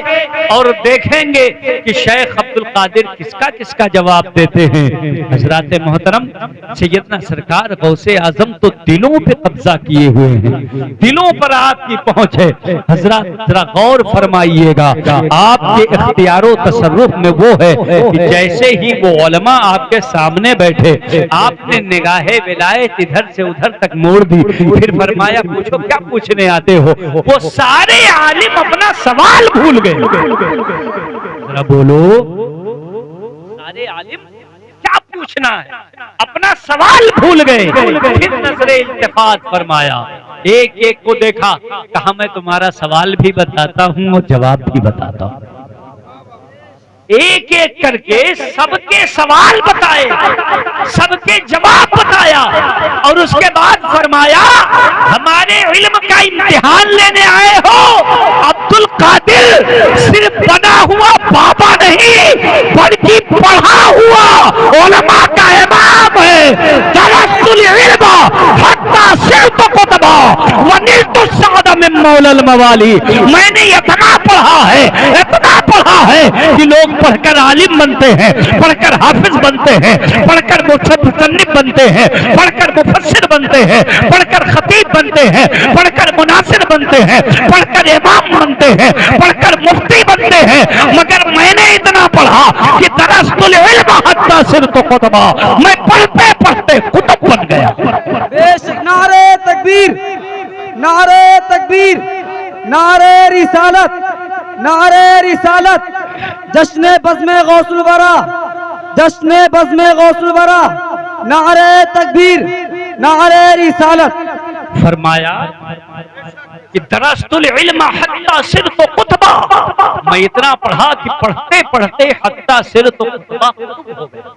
A: और देखेंगे कि शेख अब्दुल कादिर किसका किसका जवाब देते हैं। हजरात मोहतरम, सैयदना सरकार गौसे आजम तो दिलों पे कब्जा किए हुए हैं, दिलों पर आपकी पहुंच है। हजरत जरा गौर फरमाइएगा, आपके इख्तियारो तसर्रुफ में वो है कि जैसे ही वो उलमा आपके सामने बैठे, आपने निगाहे विलायत इधर से उधर तक मोड़ दी, फिर फरमाया पूछो क्या पूछने आते हो। वो सारे आलिम अपना सवाल भूल गए। जरा बोलो, सारे आलिम क्या पूछना है, अपना सवाल भूल गए। फिर नजरे इल्तिफात फरमाया, एक एक को देखा, कहा मैं तुम्हारा सवाल भी बताता हूं और जवाब भी बताता हूं। एक एक करके सबके सवाल बताए, सबके जवाब बताया और उसके बाद फरमाया, हमारे इल्म का इम्तिहान लेने आए हो। अब्दुल कादिर सिर्फ बना हुआ बाबा नहीं बल्कि पढ़ा हुआ उलमा का इमाम है। दरस्तुल इल्म हत्ता सिर्फ कुतबा व निल्तु सादा मिन मौलल मवाली। मैंने इतना पढ़ा है, इतना पढ़ा है कि लोग पढ़कर आलिम बनते हैं, पढ़कर हाफिज बनते हैं, पढ़कर मुसन्निफ बनते हैं, पढ़कर मुफस्सिर बनते हैं, पढ़कर खतीब बनते हैं, पढ़कर मुनासिर बनते हैं, पढ़कर इमाम बनते हैं, पढ़कर मुफ्ती बनते हैं। मगर मैंने इतना पढ़ा कि दरस्तुल इल्म हत्ता सिरतु कुतबा, मैं पढ़ते पढ़ते कुतुब बन गया।
E: बेशक नारे तकबीर, नारे तकबीर, नारे रिसालत, नारे रिसालत, जश्न बज़्म गौसुल वरा, जश्न बज़्म गौसुल वरा, नारे तकबीर, नारे रिसालत।
A: फरमाया कि दरस्तुल इल्म हत्ता सिरतु कुतबा, मैं इतना पढ़ा कि पढ़ते पढ़ते हत्ता सिरतु कुतबा हो गया।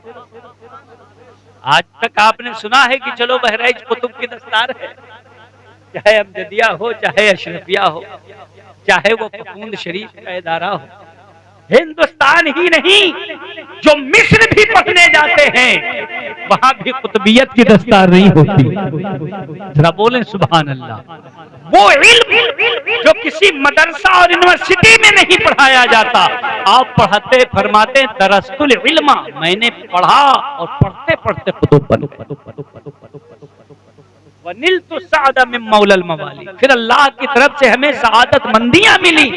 A: आज तक आपने सुना है कि चलो बहराइच कुतुब की दस्तार है, चाहे अमजदिया हो, चाहे अशरफिया हो, चाहे वो फकूंद शरीफ का इदारा हो। हिंदुस्तान ही नहीं, जो मिस्र भी पढ़ने जाते हैं वहां भी कुतुबियत की दस्तार नहीं होती। जरा बोलें सुभान अल्लाह। वो इल्म जो किसी मदरसा और यूनिवर्सिटी में नहीं पढ़ाया जाता, आप पढ़ाते फरमाते दरस्तुल इल्मा, मैंने पढ़ा और पढ़ते पढ़ते कुतुब बन वनिल्तु सादा मिन मौलल मवाली। फिर अल्लाह की तरफ से हमें सआदत मंदियां मिली,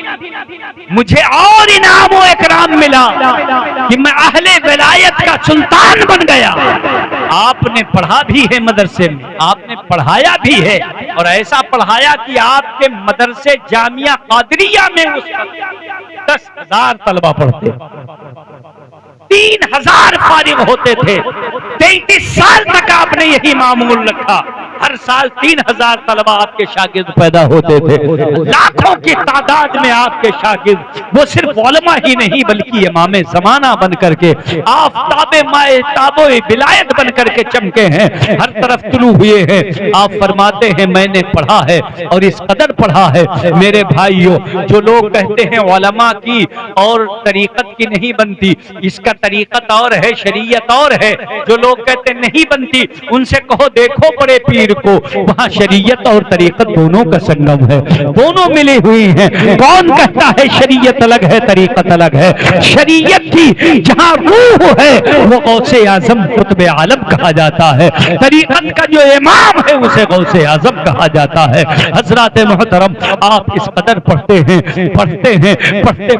A: मुझे और इनाम और इकराम मिला कि मैं अहले विलायत का सुल्तान बन गया। आपने पढ़ा भी है मदरसे में, आपने पढ़ाया भी है और ऐसा पढ़ाया कि आपके मदरसे जामिया कादरिया में उस वक्त 10,000 तलबा पढ़ते, 3,000 फारिग होते थे। 33 साल तक आपने यही मामूल रखा। हर साल 3000 तलबा आपके शागिर्द पैदा होते थे, लाखों की तादाद में आपके शागिर्द, वो सिर्फ उलमा ही नहीं बल्कि इमाम ज़माना बन करके आफ़ताबे माए ताबो विलायत बन करके चमके हैं, हर तरफ तुलू हुए हैं। आप फरमाते हैं मैंने पढ़ा है और इस कदर पढ़ा है मेरे भाइयों, जो लोग कहते हैं उलमा की और तरीकत की नहीं बनती, इसका तरीकत और है शरीयत और है, जो लोग कहते नहीं बनती उनसे कहो देखो बड़े पीर को, वहां शरीयत और तरीकत दोनों का संगम है, दोनों मिली हुई हैं। कौन कहता है शरीयत अलग है तरीकत अलग है? शरीयत की जहां रूह है वो गौसे आजम कुतुबे आलम कहा जाता है, तरीकत का जो इमाम है उसे गौसे आजम कहा जाता है। हजरात मोहतरम, आप इस कदर पढ़ते हैं पढ़ते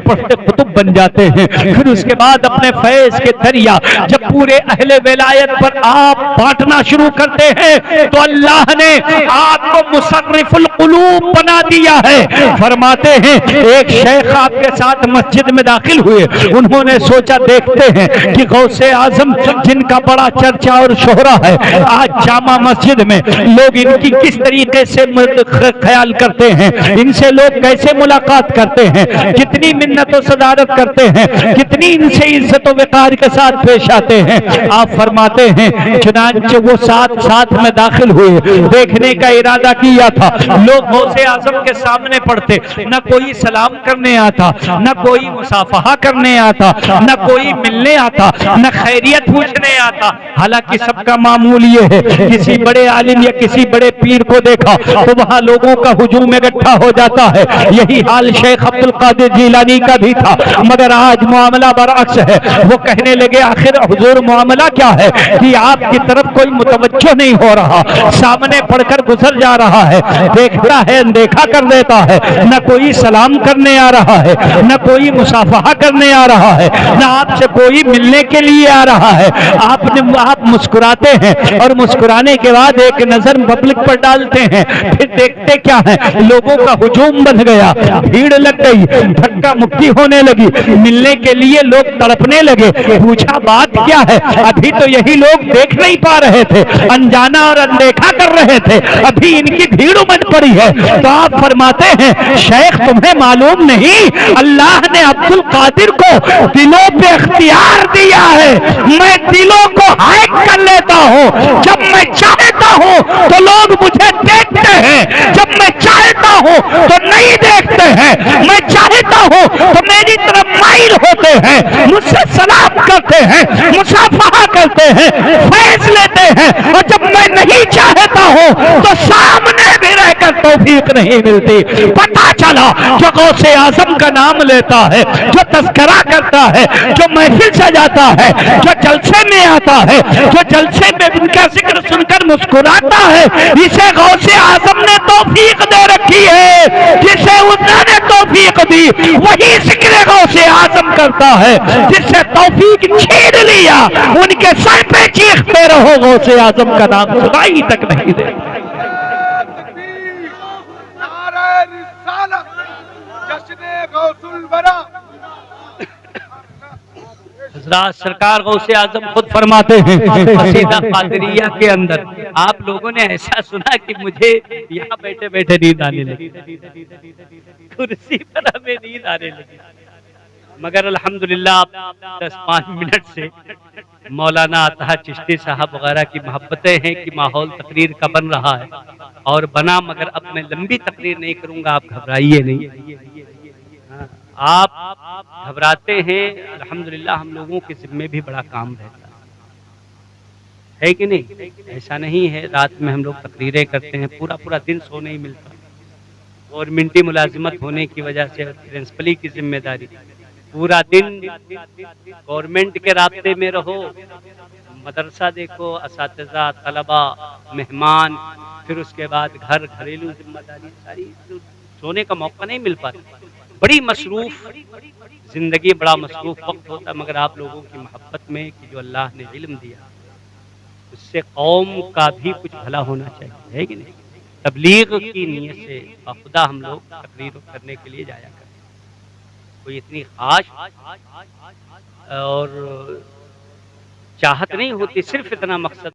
A: पढ़ते कुतुब बन जाते हैं, फिर उसके बाद अपने फैज के दरिया जब पूरे अहले विलायत पर आप बांटना शुरू करते हैं तो अल्लाह ने आपको मुसर्रिफुल कुलूब बना दिया है। फरमाते हैं एक शेख आपके साथ मस्जिद में दाखिल हुए, उन्होंने सोचा देखते हैं कि गौसे आजम जिनका बड़ा चर्चा और शोहरा है, आज जामा मस्जिद में लोग इनकी किस तरीके से ख्याल करते हैं, इनसे लोग कैसे मुलाकात करते हैं, कितनी मिन्नत और सदारत करते हैं, कितनी इनसे इज्जत और वक़ार के साथ पेश आते हैं। आप फरमाते हैं चुनांचे वो साथ में दाखिल हुए, देखने का इरादा किया था, लोग गौसे आजम के सामने पढ़ते, न कोई सलाम करने आता, न कोई मुसाफहा करने आता, न कोई मिलने आता, न खैरियत पूछने आता। हालांकि सबका मामूल ये है, किसी बड़े आलिम या किसी बड़े पीर को देखा तो वहां लोगों का हुजूम इकट्ठा हो जाता है। यही हाल शेख अब्दुल कादिर जिलानी का भी था, मगर आज मामला बरअक्स है। वो कहने लगे आखिर हुजूर मामला क्या है कि आपकी तरफ कोई मुतवज्जो नहीं हो रहा, सामने पढ़कर गुजर जा रहा है, देखता है अनदेखा कर देता है, न कोई सलाम करने आ रहा है, न कोई मुसाफहा करने आ रहा है, न आपसे कोई मिलने के लिए आ रहा है। आप मुस्कुराते हैं और मुस्कुराने के बाद एक नजर पब्लिक पर डालते हैं, फिर देखते क्या है लोगों का हुजूम बन गया, भीड़ लग गई, धक्का मुक्की होने लगी, मिलने के लिए लोग तड़पने लगे। पूछा बात क्या है? अभी तो यही लोग देख नहीं पा रहे थे, अनजाना और अनदेखा कर रहे थे, अभी इनकी भीड़ उमड़ पड़ी है। तो आप फरमाते हैं शेख तुम्हें मालूम नहीं, अल्लाह ने अब्दुल कादिर को दिलों पे इख्तियार दिया है, मैं दिलों को हैक कर लेता हूँ। जब मैं चाहता हूँ तो लोग मुझे देखते हैं, जब मैं चाहता हूँ तो नहीं देखते हैं, मैं चाहता हूँ तो मेरी तरफ माइल होते हैं, मुझसे सलाम करते हैं, मुसाफहा करते हैं, फैज लेते हैं, और जब मैं नहीं चाहता हूँ तो सामने भी रहकर तौफीक नहीं मिलती। पता चला जो गौसे आजम का नाम लेता है, जो तज़किरा करता है, जो महफिल सजाता है, जो जलसे में आता है, जो जलसे में उनका जिक्र सुनकर मुस्कुराता है, इसे गौसे आजम ने तौफीक दे रखी है। जिसे उन्होंने तौफीक दी वही जिक्र गौसे आजम करता है, जिससे तौफीक छीन लिया उनके सर पे चीखते रहो गौसे आजम का नाम सुनाई तक नहीं दे।
B: नारे रिसालत, जश्ने गौसुल वरा।
C: हज़रात सरकार गौसे आजम खुद फरमाते हैं कसीदा कादरिया के अंदर, आप लोगों ने ऐसा सुना कि मुझे यहाँ बैठे बैठे नींद आने लगी, कुर्सी पर हमें नींद आने लगी, मगर अल्हम्दुलिल्लाह 10-5 मिनट से मौलाना अता चिश्ती साहब वगैरह की मोहब्बतें हैं कि माहौल तकरीर का बन रहा है और बना, मगर अब मैं लंबी तकरीर नहीं करूँगा, आप घबराइए नहीं। आप घबराते हैं, अल्हम्दुलिल्लाह हम लोगों के जिम्मे भी बड़ा काम रहता है कि नहीं? ऐसा नहीं है रात में हम लोग तकरीरें करते हैं, पूरा दिन सो नहीं मिलता, गवर्नमेंटी मुलाजिमत होने की वजह से प्रिंसिपली की जिम्मेदारी, पूरा दिन गवर्नमेंट के रास्ते में रहो, मदरसा देखो, असातिज़ा, तलबा, मेहमान, फिर उसके बाद घर, घरेलू जिम्मेदारी सारी, सोने का मौका नहीं मिल पाता। बड़ी मसरूफ जिंदगी, बड़ा मसरूफ वक्त होता है, मगर आप लोगों की मोहब्बत में कि जो अल्लाह ने इल्म दिया उससे कौम का भी कुछ भला होना चाहिए, है कि नहीं? तबलीग की नीयत से खुदा हम लोग तकरीर करने के लिए जाया करते हैं, कोई इतनी खास और चाहत नहीं होती, सिर्फ इतना मकसद